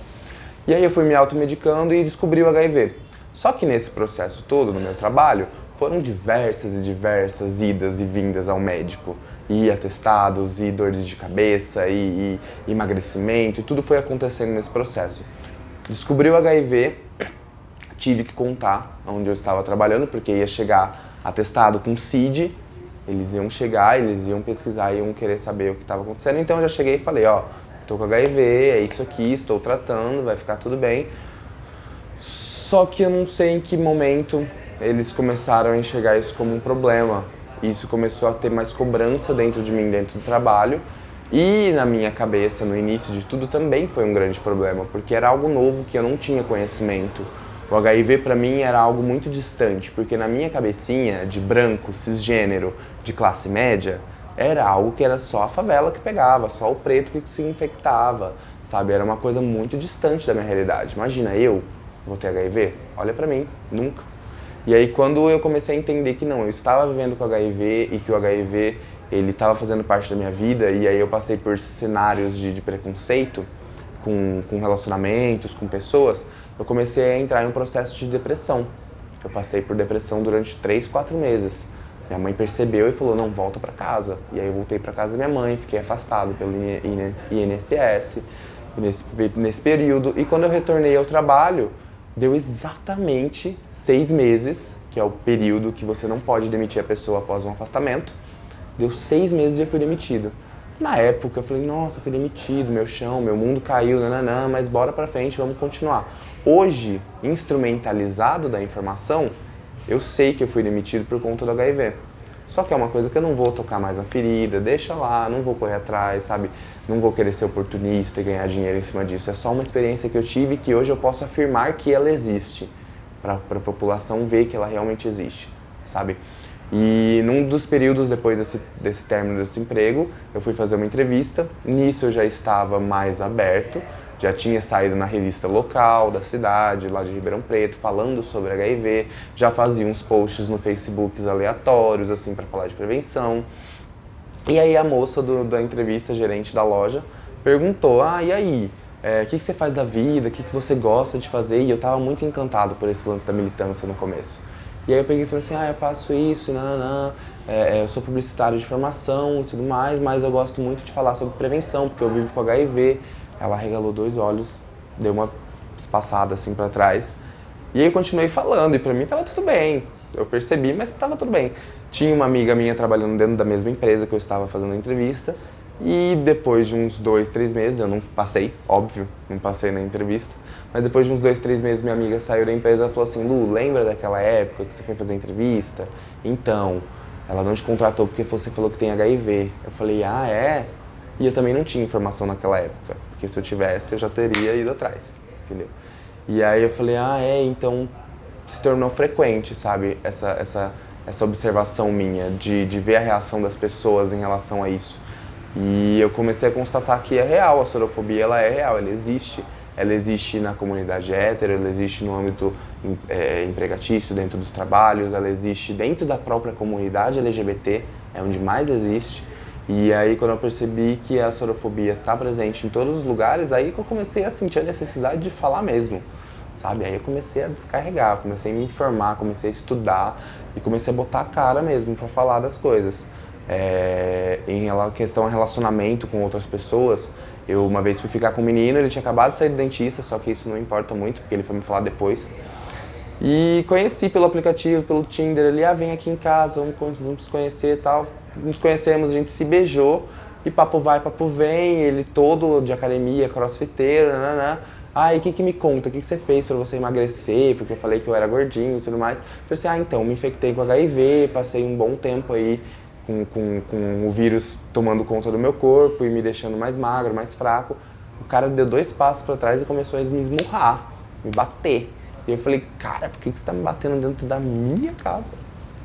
E aí eu fui me automedicando e descobri o HIV. Só que nesse processo todo, no meu trabalho, foram diversas e diversas idas e vindas ao médico. E atestados, e dores de cabeça, e emagrecimento, e tudo foi acontecendo nesse processo. Descobri o HIV, tive que contar onde eu estava trabalhando, porque ia chegar atestado com CID, eles iam chegar, eles iam pesquisar, iam querer saber o que estava acontecendo. Então eu já cheguei e falei, ó, tô com HIV, é isso aqui, estou tratando, vai ficar tudo bem. Só que eu não sei em que momento eles começaram a enxergar isso como um problema. Isso começou a ter mais cobrança dentro de mim, dentro do trabalho. E na minha cabeça, no início de tudo, também foi um grande problema, porque era algo novo que eu não tinha conhecimento. O HIV para mim era algo muito distante, porque na minha cabecinha de branco, cisgênero, de classe média, era algo que era só a favela que pegava, só o preto que se infectava, sabe? Era uma coisa muito distante da minha realidade. Imagina, eu vou ter HIV? Olha pra mim, nunca. E aí quando eu comecei a entender que não, eu estava vivendo com HIV e que o HIV ele estava fazendo parte da minha vida, e aí eu passei por cenários de preconceito, com relacionamentos, com pessoas, eu comecei a entrar em um processo de depressão. Eu passei por depressão durante 3, 4 meses. Minha mãe percebeu e falou, não, volta para casa. E aí eu voltei para casa da minha mãe, fiquei afastado pelo INSS nesse período. E quando eu retornei ao trabalho, deu exatamente 6 meses, que é o período que você não pode demitir a pessoa após um afastamento. Deu 6 meses e eu fui demitido. Na época eu falei, nossa, fui demitido, meu chão, meu mundo caiu, nananã, mas bora pra frente, vamos continuar. Hoje, instrumentalizado da informação, eu sei que eu fui demitido por conta do HIV. Só que é uma coisa que eu não vou tocar mais na ferida, deixa lá, não vou correr atrás, sabe? Não vou querer ser oportunista e ganhar dinheiro em cima disso. É só uma experiência que eu tive que hoje eu posso afirmar que ela existe, para a população ver que ela realmente existe, sabe? E num dos períodos depois desse término desse emprego, eu fui fazer uma entrevista. Nisso eu já estava mais aberto, já tinha saído na revista local da cidade, lá de Ribeirão Preto, falando sobre HIV, já fazia uns posts no Facebook aleatórios, assim, para falar de prevenção. E aí a moça da entrevista, gerente da loja, perguntou, e aí, o que você faz da vida, o que você gosta de fazer? E eu estava muito encantado por esse lance da militância no começo. E aí eu peguei e falei assim, eu faço isso, eu sou publicitário de formação e tudo mais, mas eu gosto muito de falar sobre prevenção, porque eu vivo com HIV. Ela regalou 2 olhos, deu uma espaçada assim pra trás. E aí eu continuei falando, e pra mim tava tudo bem. Eu percebi, mas tava tudo bem. Tinha uma amiga minha trabalhando dentro da mesma empresa que eu estava fazendo a entrevista, e depois de uns 2, 3 meses, eu não passei, óbvio, não passei na entrevista, mas depois de uns 2, 3 meses minha amiga saiu da empresa e falou assim, Lu, lembra daquela época que você foi fazer a entrevista? Então, ela não te contratou porque você falou que tem HIV. Eu falei, é? E eu também não tinha informação naquela época, porque se eu tivesse eu já teria ido atrás, entendeu? E aí eu falei, então se tornou frequente, sabe, essa observação minha de ver a reação das pessoas em relação a isso. E eu comecei a constatar que é real, a sorofobia ela é real, ela existe na comunidade hétero, ela existe no âmbito empregatício, dentro dos trabalhos, ela existe dentro da própria comunidade LGBT, é onde mais existe. E aí quando eu percebi que a sorofobia está presente em todos os lugares, aí que eu comecei a sentir a necessidade de falar mesmo, sabe? Aí eu comecei a descarregar, comecei a me informar, comecei a estudar e comecei a botar a cara mesmo para falar das coisas. Em questão a relacionamento com outras pessoas, eu uma vez fui ficar com um menino, ele tinha acabado de sair do dentista, só que isso não importa muito, porque ele foi me falar depois. E conheci pelo aplicativo, pelo Tinder, ele, vem aqui em casa, vamos conhecer e tal. Nos conhecemos, a gente se beijou, e papo vai, papo vem, ele todo de academia, crossfiteiro, e o que me conta, o que você fez pra você emagrecer, porque eu falei que eu era gordinho e tudo mais. Eu falei assim, então, me infectei com HIV, passei um bom tempo aí com o vírus tomando conta do meu corpo e me deixando mais magro, mais fraco. O cara deu 2 passos pra trás e começou a me esmurrar, me bater. E eu falei, cara, por que você tá me batendo dentro da minha casa?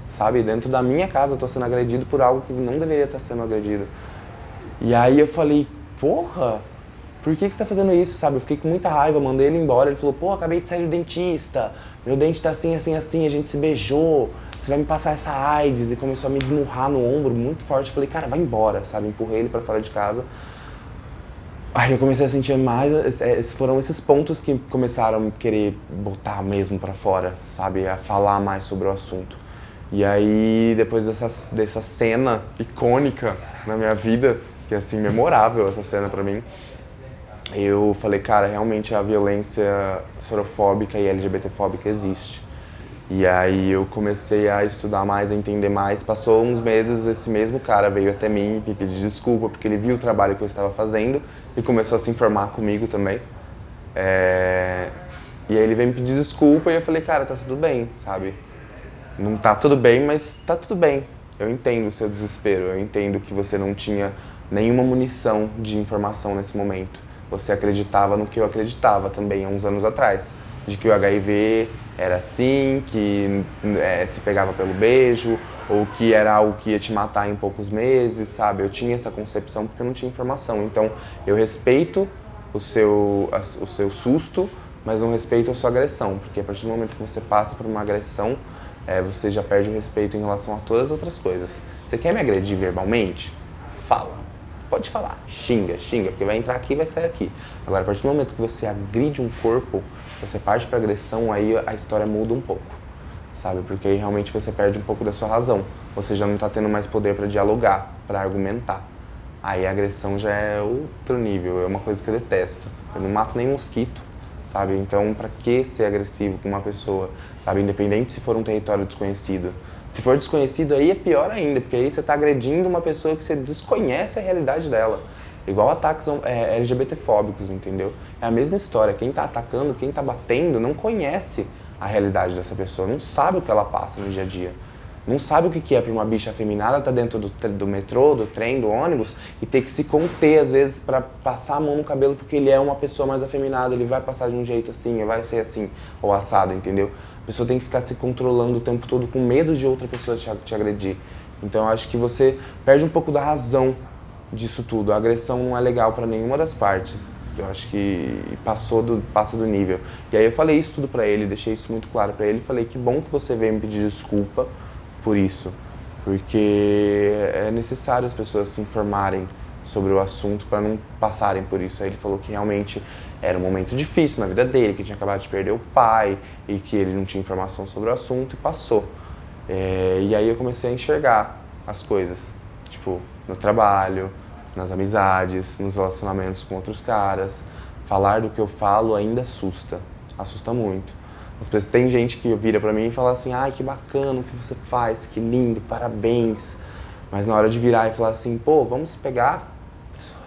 Sabe, dentro da minha casa eu tô sendo agredido por algo que não deveria estar sendo agredido. E aí eu falei, porra, por que você tá fazendo isso, sabe? Eu fiquei com muita raiva, mandei ele embora. Ele falou, acabei de sair do dentista, meu dente tá assim, assim, assim, a gente se beijou, você vai me passar essa AIDS. E começou a me esmurrar no ombro muito forte. Eu falei, cara, vai embora, sabe? Empurrei ele pra fora de casa. Aí eu comecei a sentir mais, foram esses pontos que começaram a querer botar mesmo pra fora, sabe? A falar mais sobre o assunto. E aí, depois dessa cena icônica na minha vida, que é assim, memorável essa cena pra mim, eu falei, cara, realmente a violência sorofóbica e LGBTfóbica existe. E aí eu comecei a estudar mais, a entender mais. Passou uns meses, esse mesmo cara veio até mim e me pediu desculpa, porque ele viu o trabalho que eu estava fazendo e começou a se informar comigo também. E aí ele veio me pedir desculpa e eu falei, cara, tá tudo bem, sabe? Não tá tudo bem, mas tá tudo bem. Eu entendo o seu desespero, eu entendo que você não tinha nenhuma munição de informação nesse momento. Você acreditava no que eu acreditava também há uns anos atrás, de que o HIV era assim, que se pegava pelo beijo, ou que era algo que ia te matar em poucos meses, sabe? Eu tinha essa concepção porque eu não tinha informação. Então, eu respeito o seu susto, mas não respeito a sua agressão, porque a partir do momento que você passa por uma agressão, você já perde o respeito em relação a todas as outras coisas. Você quer me agredir verbalmente? Fala. pode falar, xinga, porque vai entrar aqui e vai sair aqui. Agora, a partir do momento que você agride um corpo, você parte pra agressão, aí a história muda um pouco, sabe? Porque aí realmente você perde um pouco da sua razão. Você já não tá tendo mais poder pra dialogar, pra argumentar. Aí a agressão já é outro nível, é uma coisa que eu detesto. Eu não mato nem mosquito, sabe? Então, pra que ser agressivo com uma pessoa, sabe? Independente se for um território desconhecido. Se for desconhecido, aí é pior ainda, porque aí você tá agredindo uma pessoa que você desconhece a realidade dela. Igual ataques LGBTfóbicos, entendeu? É a mesma história. Quem tá atacando, quem tá batendo, não conhece a realidade dessa pessoa, não sabe o que ela passa no dia a dia. Não sabe o que é para uma bicha afeminada estar dentro do metrô, do trem, do ônibus e ter que se conter, às vezes, para passar a mão no cabelo porque ele é uma pessoa mais afeminada, ele vai passar de um jeito assim, vai ser assim, ou assado, entendeu? A pessoa tem que ficar se controlando o tempo todo com medo de outra pessoa te agredir. Então, eu acho que você perde um pouco da razão disso tudo. A agressão não é legal para nenhuma das partes. Eu acho que passa do nível. E aí eu falei isso tudo pra ele, deixei isso muito claro pra ele. Falei, que bom que você veio me pedir desculpa por isso, porque é necessário as pessoas se informarem sobre o assunto para não passarem por isso. Aí ele falou que realmente era um momento difícil na vida dele, que tinha acabado de perder o pai e que ele não tinha informação sobre o assunto e passou. E aí eu comecei a enxergar as coisas, tipo, no trabalho, nas amizades, nos relacionamentos com outros caras. Falar do que eu falo ainda assusta muito. Tem gente que vira pra mim e fala assim, ai, que bacana o que você faz, que lindo, parabéns. Mas na hora de virar e falar assim, pô, vamos se pegar, a pessoa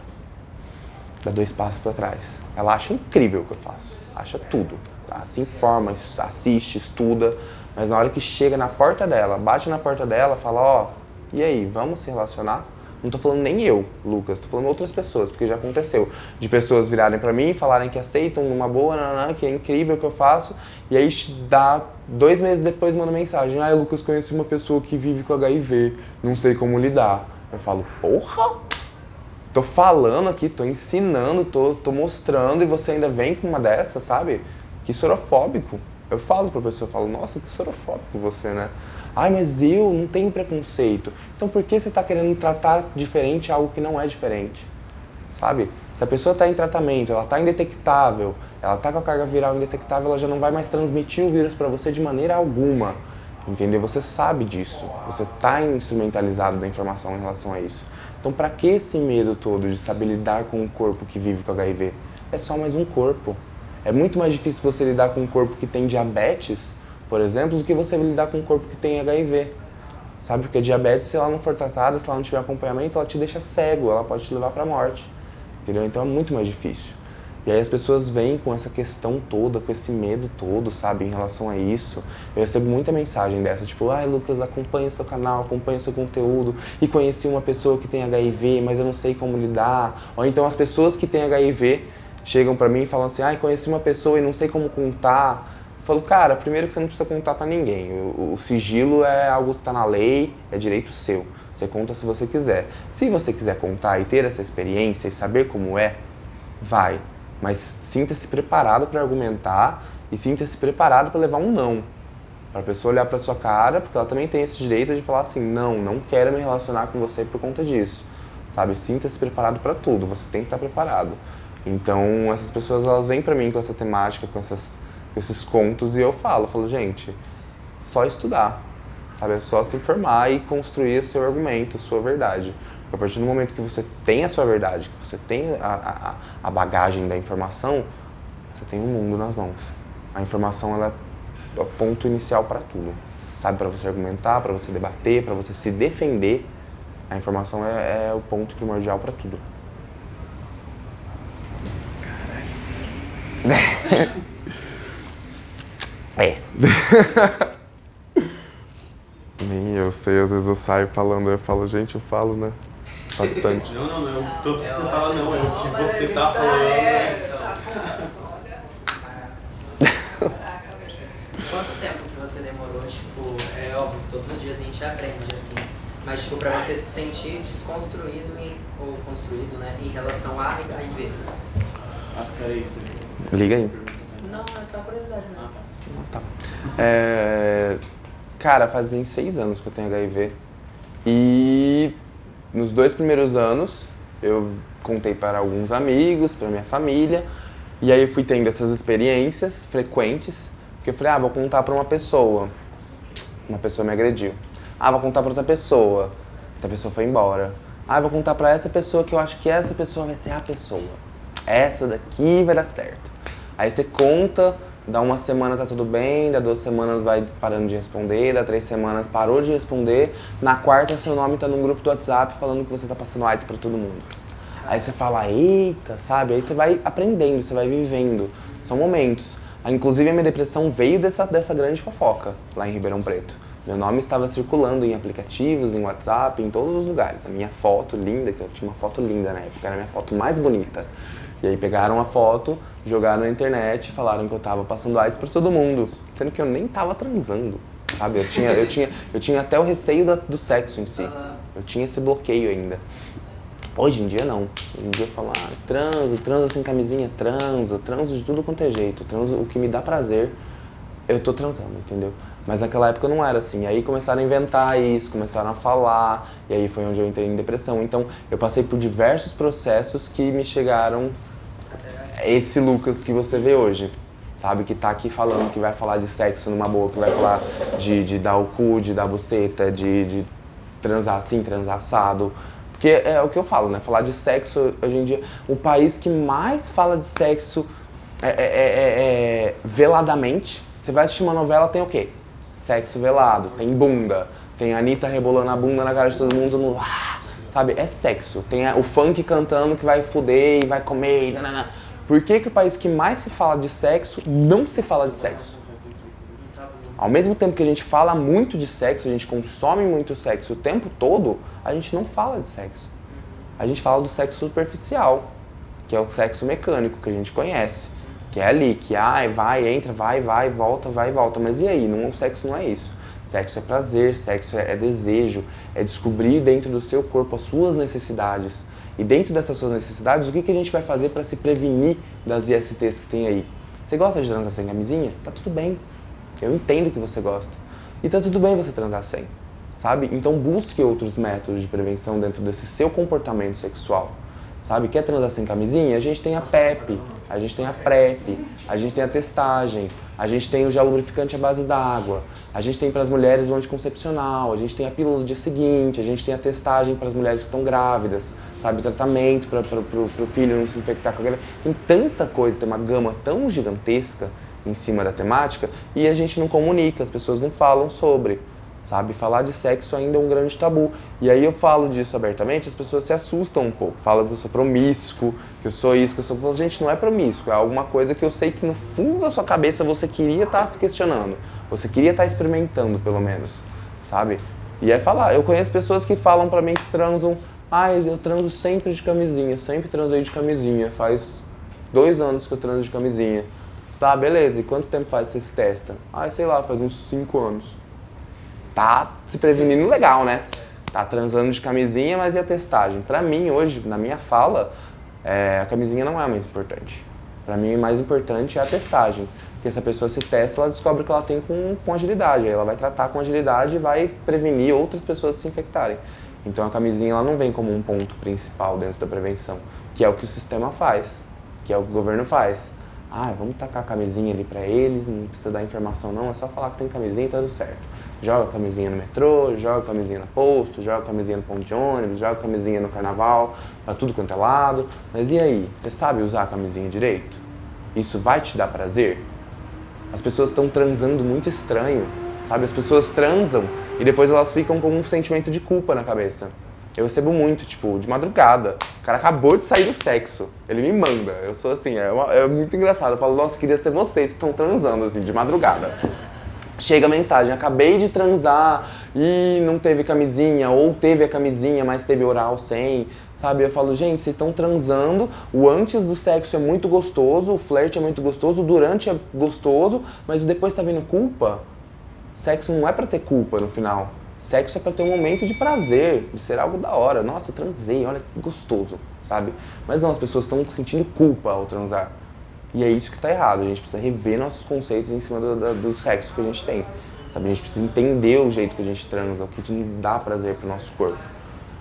dá 2 passos pra trás. Ela acha incrível o que eu faço, acha tudo, tá? Se informa, assiste, estuda, mas na hora que chega na porta dela, bate na porta dela, fala, ó, e aí, vamos se relacionar? Não tô falando nem eu, Lucas, tô falando outras pessoas, porque já aconteceu. De pessoas virarem pra mim e falarem que aceitam numa boa, que é incrível o que eu faço, e aí dá 2 meses depois manda mensagem, ai Lucas, conheci uma pessoa que vive com HIV, não sei como lidar. Eu falo, porra? Tô falando aqui, tô ensinando, tô mostrando, e você ainda vem com uma dessas, sabe? Que sorofóbico. Eu falo pra pessoa, eu falo, nossa, que sorofóbico você, né? Ai, mas eu não tenho preconceito. Então por que você tá querendo tratar diferente algo que não é diferente? Sabe? Se a pessoa tá em tratamento, ela tá indetectável, ela tá com a carga viral indetectável, ela já não vai mais transmitir o vírus pra você de maneira alguma. Entendeu? Você sabe disso. Você tá instrumentalizado da informação em relação a isso. Então pra que esse medo todo de saber lidar com um corpo que vive com HIV? É só mais um corpo. É muito mais difícil você lidar com um corpo que tem diabetes, por exemplo, do que você lidar com um corpo que tem HIV. Sabe? Porque a diabetes, se ela não for tratada, se ela não tiver acompanhamento, ela te deixa cego, ela pode te levar pra morte. Entendeu? Então é muito mais difícil. E aí as pessoas vêm com essa questão toda, com esse medo todo, sabe, em relação a isso. Eu recebo muita mensagem dessa, tipo, ai Lucas, acompanha o seu canal, acompanha o seu conteúdo, e conheci uma pessoa que tem HIV, mas eu não sei como lidar. Ou então as pessoas que têm HIV chegam pra mim e falam assim, ai, conheci uma pessoa e não sei como contar. Eu falo, cara, primeiro que você não precisa contar pra ninguém. O sigilo é algo que tá na lei, é direito seu. Você conta se você quiser. Se você quiser contar e ter essa experiência e saber como é, vai. Mas sinta-se preparado para argumentar e sinta-se preparado para levar um não. Para a pessoa olhar para sua cara, porque ela também tem esse direito de falar assim, não quero me relacionar com você por conta disso. Sabe? Sinta-se preparado para tudo, você tem que estar preparado. Então, essas pessoas, elas vêm para mim com essa temática, com esses contos, e eu falo, gente, só estudar, sabe? É só se informar e construir o seu argumento, a sua verdade. Porque a partir do momento que você tem a sua verdade, que você tem a bagagem da informação, você tem um mundo nas mãos. A informação, ela é o ponto inicial para tudo, sabe? Para você argumentar, para você debater, para você se defender, a informação é o ponto primordial para tudo. Nem eu sei, às vezes eu saio falando, eu falo, gente, eu falo, né? Bastante. Não. Tudo que você fala não, é o que você tá falando. Quanto tempo que você demorou, tipo, é óbvio que todos os dias a gente aprende, assim, mas, tipo, pra você se sentir desconstruído ou construído, né, em relação a HIV? Peraí, você Liga aí. Não, é só curiosidade mesmo. Tá. Cara, fazem 6 anos que eu tenho HIV. E nos 2 primeiros anos eu contei para alguns amigos, para minha família, e aí eu fui tendo essas experiências frequentes, porque eu falei, vou contar para uma pessoa me agrediu. Vou contar para outra pessoa foi embora. Vou contar para essa pessoa que eu acho que essa pessoa vai ser a pessoa. Essa daqui vai dar certo. Aí você conta, dá uma semana tá tudo bem, dá 2 semanas vai parando de responder, dá 3 semanas parou de responder, na 4ª seu nome tá num grupo do WhatsApp falando que você tá passando AIDS pra todo mundo. Aí você fala, eita, sabe? Aí você vai aprendendo, você vai vivendo. São momentos. Inclusive a minha depressão veio dessa grande fofoca lá em Ribeirão Preto. Meu nome estava circulando em aplicativos, em WhatsApp, em todos os lugares. A minha foto linda, que eu tinha uma foto linda na época, era a minha foto mais bonita. E aí pegaram a foto, jogaram na internet e falaram que eu tava passando AIDS pra todo mundo. Sendo que eu nem tava transando, sabe? Eu tinha até o receio do sexo em si. Eu tinha esse bloqueio ainda. Hoje em dia não. Hoje em dia eu falo, transo sem camisinha, transo de tudo quanto é jeito. Transo o que me dá prazer, eu tô transando, entendeu? Mas naquela época não era assim. Aí começaram a inventar isso, começaram a falar, e aí foi onde eu entrei em depressão. Então eu passei por diversos processos que me chegaram esse Lucas que você vê hoje. Sabe, que tá aqui falando, que vai falar de sexo numa boa, que vai falar de dar o cu, de dar buceta, de transar assim, transar assado. Porque é o que eu falo, né? Falar de sexo, hoje em dia, o país que mais fala de sexo veladamente. Você vai assistir uma novela, tem o quê? Sexo velado, tem bunda, tem a Anitta rebolando a bunda na cara de todo mundo, no, sabe? É sexo. Tem o funk cantando que vai fuder e vai comer, nanana. Por que o país que mais se fala de sexo não se fala de sexo? Ao mesmo tempo que a gente fala muito de sexo, a gente consome muito sexo o tempo todo, a gente não fala de sexo. A gente fala do sexo superficial, que é o sexo mecânico que a gente conhece. Que é ali, que vai, entra, vai, volta. Mas e aí? O sexo não é isso. Sexo é prazer, sexo é desejo, é descobrir dentro do seu corpo as suas necessidades. E dentro dessas suas necessidades, o que a gente vai fazer para se prevenir das ISTs que tem aí? Você gosta de transar sem camisinha? Tá tudo bem. Eu entendo que você gosta. E tá tudo bem você transar sem, sabe? Então busque outros métodos de prevenção dentro desse seu comportamento sexual. Sabe, quer transar sem camisinha? A gente tem a PEP, a gente tem a PrEP, a gente tem a testagem, a gente tem o gel lubrificante à base d'água, a gente tem para as mulheres o anticoncepcional, a gente tem a pílula do dia seguinte, a gente tem a testagem para as mulheres que estão grávidas, sabe, tratamento para o filho não se infectar com aquela... Tem tanta coisa, tem uma gama tão gigantesca em cima da temática e a gente não comunica, as pessoas não falam sobre. Sabe, falar de sexo ainda é um grande tabu. E aí eu falo disso abertamente, as pessoas se assustam um pouco. Falam que eu sou promíscuo, que eu sou isso, que eu sou... Gente, não é promíscuo, é alguma coisa que eu sei que no fundo da sua cabeça você queria estar se questionando. Você queria estar experimentando, pelo menos, sabe? E é falar. Eu conheço pessoas que falam pra mim que transam... eu transo sempre de camisinha, sempre transei de camisinha. Faz 2 anos que eu transo de camisinha. Tá, beleza. E quanto tempo faz você se testa? Sei lá, faz uns 5 anos. Tá se prevenindo legal, né? Tá transando de camisinha, mas e a testagem? Pra mim, hoje, na minha fala, a camisinha não é a mais importante. Pra mim, o mais importante é a testagem. Porque se a pessoa se testa, ela descobre que ela tem com agilidade. Aí ela vai tratar com agilidade e vai prevenir outras pessoas de se infectarem. Então a camisinha ela não vem como um ponto principal dentro da prevenção, que é o que o sistema faz, que é o que o governo faz. Vamos tacar a camisinha ali pra eles, não precisa dar informação não, é só falar que tem camisinha e tá tudo certo. Joga a camisinha no metrô, joga a camisinha no posto, joga a camisinha no ponto de ônibus, joga a camisinha no carnaval, pra tudo quanto é lado. Mas e aí, você sabe usar a camisinha direito? Isso vai te dar prazer? As pessoas estão transando muito estranho, sabe? As pessoas transam e depois elas ficam com um sentimento de culpa na cabeça. Eu recebo muito, tipo, de madrugada. O cara acabou de sair do sexo. Ele me manda. Eu sou assim, é muito engraçado. Eu falo, nossa, queria ser vocês que estão transando, assim, de madrugada. Chega a mensagem, acabei de transar e não teve camisinha, ou teve a camisinha, mas teve oral sem, sabe? Eu falo, gente, vocês estão transando, o antes do sexo é muito gostoso, o flerte é muito gostoso, o durante é gostoso, mas o depois tá vindo culpa? Sexo não é pra ter culpa no final. Sexo é pra ter um momento de prazer, de ser algo da hora. Nossa, transei, olha que gostoso, sabe? Mas não, as pessoas estão sentindo culpa ao transar. E é isso que tá errado, a gente precisa rever nossos conceitos em cima do sexo que a gente tem. Sabe? A gente precisa entender o jeito que a gente transa, o que dá prazer pro nosso corpo.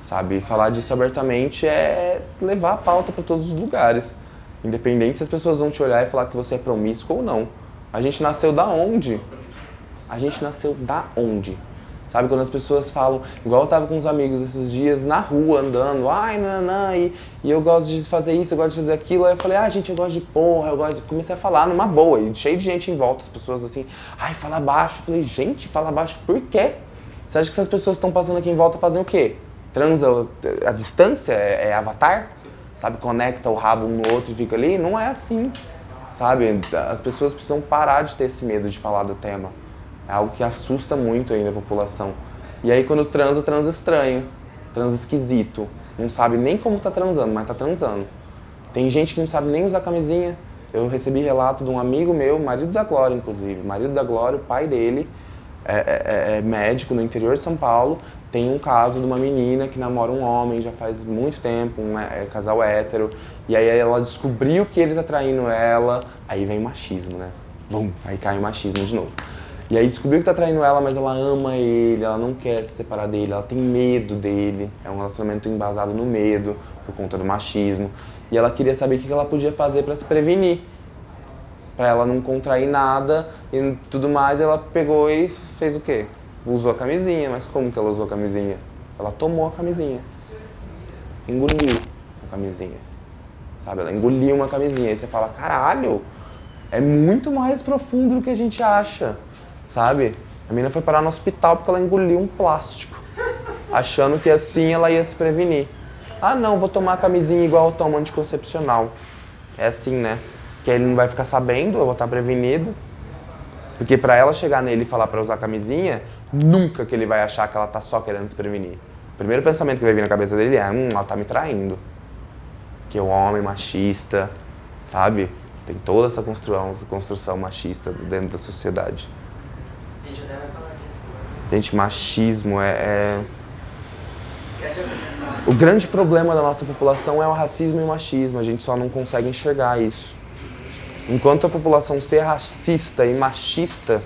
sabe? Falar disso abertamente é levar a pauta para todos os lugares. Independente se as pessoas vão te olhar e falar que você é promíscuo ou não. A gente nasceu da onde? A gente nasceu da onde? Sabe, quando as pessoas falam, igual eu tava com uns amigos esses dias na rua andando, ai, nanã, e eu gosto de fazer isso, eu gosto de fazer aquilo, aí eu falei, gente, eu gosto de porra, eu gosto de... Comecei a falar numa boa, e cheio de gente em volta, as pessoas assim, ai, fala baixo. Eu falei, gente, fala baixo por quê? Você acha que essas pessoas estão passando aqui em volta fazem o quê? Transa a distância? É Avatar? Sabe, conecta o rabo um no outro e fica ali? Não é assim, sabe? As pessoas precisam parar de ter esse medo de falar do tema. É algo que assusta muito ainda a população. E aí quando transa estranho, transa esquisito. Não sabe nem como tá transando, mas tá transando. Tem gente que não sabe nem usar camisinha. Eu recebi relato de um amigo meu, marido da Glória inclusive. Marido da Glória, o pai dele é médico no interior de São Paulo. Tem um caso de uma menina que namora um homem já faz muito tempo, um casal hétero. E aí ela descobriu que ele tá traindo ela. Aí vem o machismo, né? Bum, aí cai o machismo de novo. E aí descobriu que tá traindo ela, mas ela ama ele, ela não quer se separar dele, ela tem medo dele. É um relacionamento embasado no medo, por conta do machismo. E ela queria saber o que ela podia fazer pra se prevenir. Pra ela não contrair nada e tudo mais. Ela pegou e fez o quê? Usou a camisinha, mas como que ela usou a camisinha? Ela tomou a camisinha. Engoliu a camisinha. Sabe? Ela engoliu uma camisinha. Aí você fala, caralho, é muito mais profundo do que a gente acha. Sabe? A menina foi parar no hospital porque ela engoliu um plástico, achando que assim ela ia se prevenir. Ah não, vou tomar a camisinha igual eu tomo anticoncepcional. É assim, né? Que aí ele não vai ficar sabendo, eu vou estar prevenido. Porque pra ela chegar nele e falar pra usar a camisinha, nunca que ele vai achar que ela tá só querendo se prevenir. O primeiro pensamento que vai vir na cabeça dele é, ela tá me traindo. Que é o homem machista, sabe? Tem toda essa construção machista dentro da sociedade. A gente até vai falar disso. Gente, machismo O grande problema da nossa população é o racismo e o machismo. A gente só não consegue enxergar isso. Enquanto a população ser racista e machista,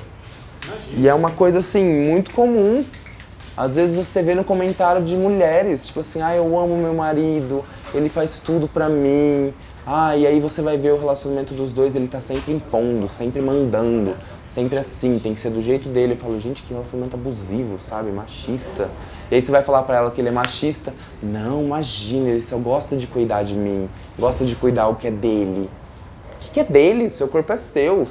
e é uma coisa assim, muito comum. Às vezes você vê no comentário de mulheres, tipo assim, eu amo meu marido, ele faz tudo pra mim. E aí você vai ver o relacionamento dos dois, ele tá sempre impondo, sempre mandando, sempre assim, tem que ser do jeito dele. Eu falo, gente, que relacionamento abusivo, sabe, machista. E aí você vai falar pra ela que ele é machista. Não, imagina, ele só gosta de cuidar de mim, gosta de cuidar o que é dele. O que é dele? Seu corpo é seu,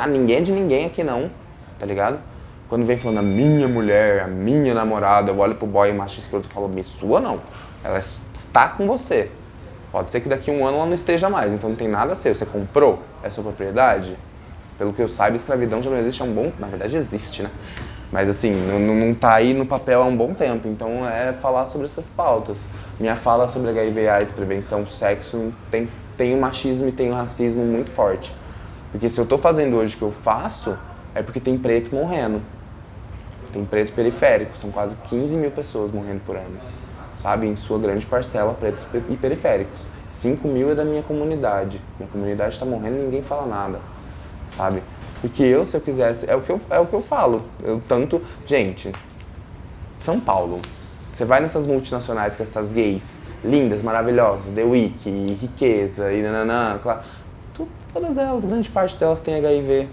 ninguém é de ninguém aqui não, tá ligado? Quando vem falando a minha mulher, a minha namorada, eu olho pro boy macho escroto e falo, sua não, ela está com você. Pode ser que daqui a um ano ela não esteja mais, então não tem nada a ser. Você comprou? É sua propriedade? Pelo que eu saiba, escravidão já não existe há um bom... Na verdade existe, né? Mas assim, não tá aí no papel há um bom tempo. Então é falar sobre essas pautas. Minha fala sobre HIV, AIDS, prevenção, sexo, tem o machismo e tem o racismo muito forte. Porque se eu tô fazendo hoje o que eu faço, é porque tem preto morrendo. Tem preto periférico, são quase 15 mil pessoas morrendo por ano. Sabe, em sua grande parcela, pretos e periféricos. 5 mil é da minha comunidade. Minha comunidade está morrendo e ninguém fala nada, sabe? Porque se eu quisesse, é o que eu falo. Gente, São Paulo, você vai nessas multinacionais com essas gays lindas, maravilhosas, The Week, riqueza e nananã, claro, todas elas, grande parte delas tem HIV,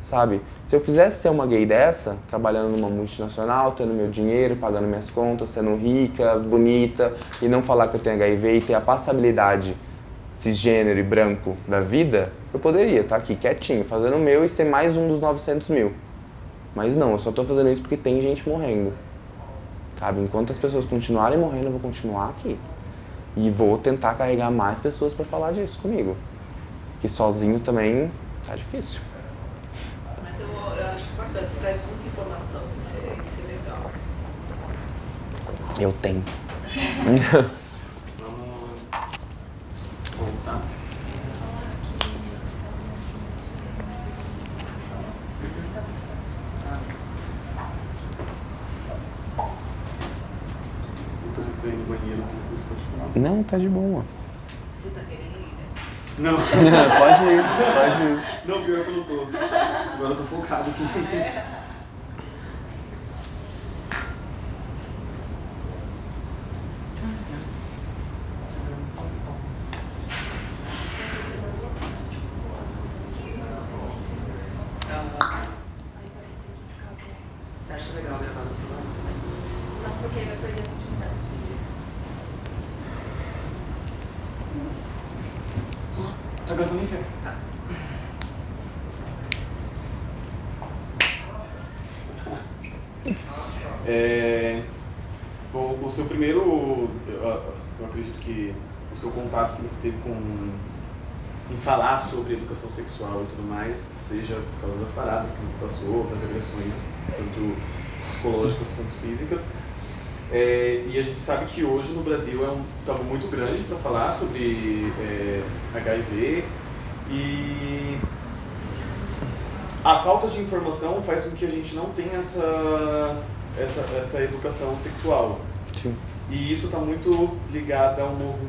sabe? Se eu quisesse ser uma gay dessa, trabalhando numa multinacional, tendo meu dinheiro, pagando minhas contas, sendo rica, bonita, e não falar que eu tenho HIV e ter a passabilidade cisgênero e branco da vida, eu poderia estar aqui quietinho, fazendo o meu e ser mais um dos 900 mil. Mas não, eu só tô fazendo isso porque tem gente morrendo, sabe? Enquanto as pessoas continuarem morrendo, eu vou continuar aqui. E vou tentar carregar mais pessoas pra falar disso comigo. Que sozinho também tá difícil. Eu acho bacana, você traz muita informação, isso é legal. Eu tento. Vamos voltar. Lucas, se quiser ir no banheiro, depois pode falar. Não, tá de boa. Você tá querendo ir, né? Não. Pode ir. Não, pior que eu não tô. Agora eu tô focado aqui. gravar no outro lado também? Não, porque vai perder a continuidade. Tá gravando em pé. Tá. Bom, o seu primeiro, eu acredito que o seu contato que você teve em falar sobre educação sexual e tudo mais, seja por causa das paradas que você passou, das agressões, tanto psicológicas quanto físicas. E a gente sabe que hoje no Brasil é um tabu muito grande para falar sobre HIV e a falta de informação faz com que a gente não tenha essa educação sexual. Sim. E isso está muito ligado ao movimento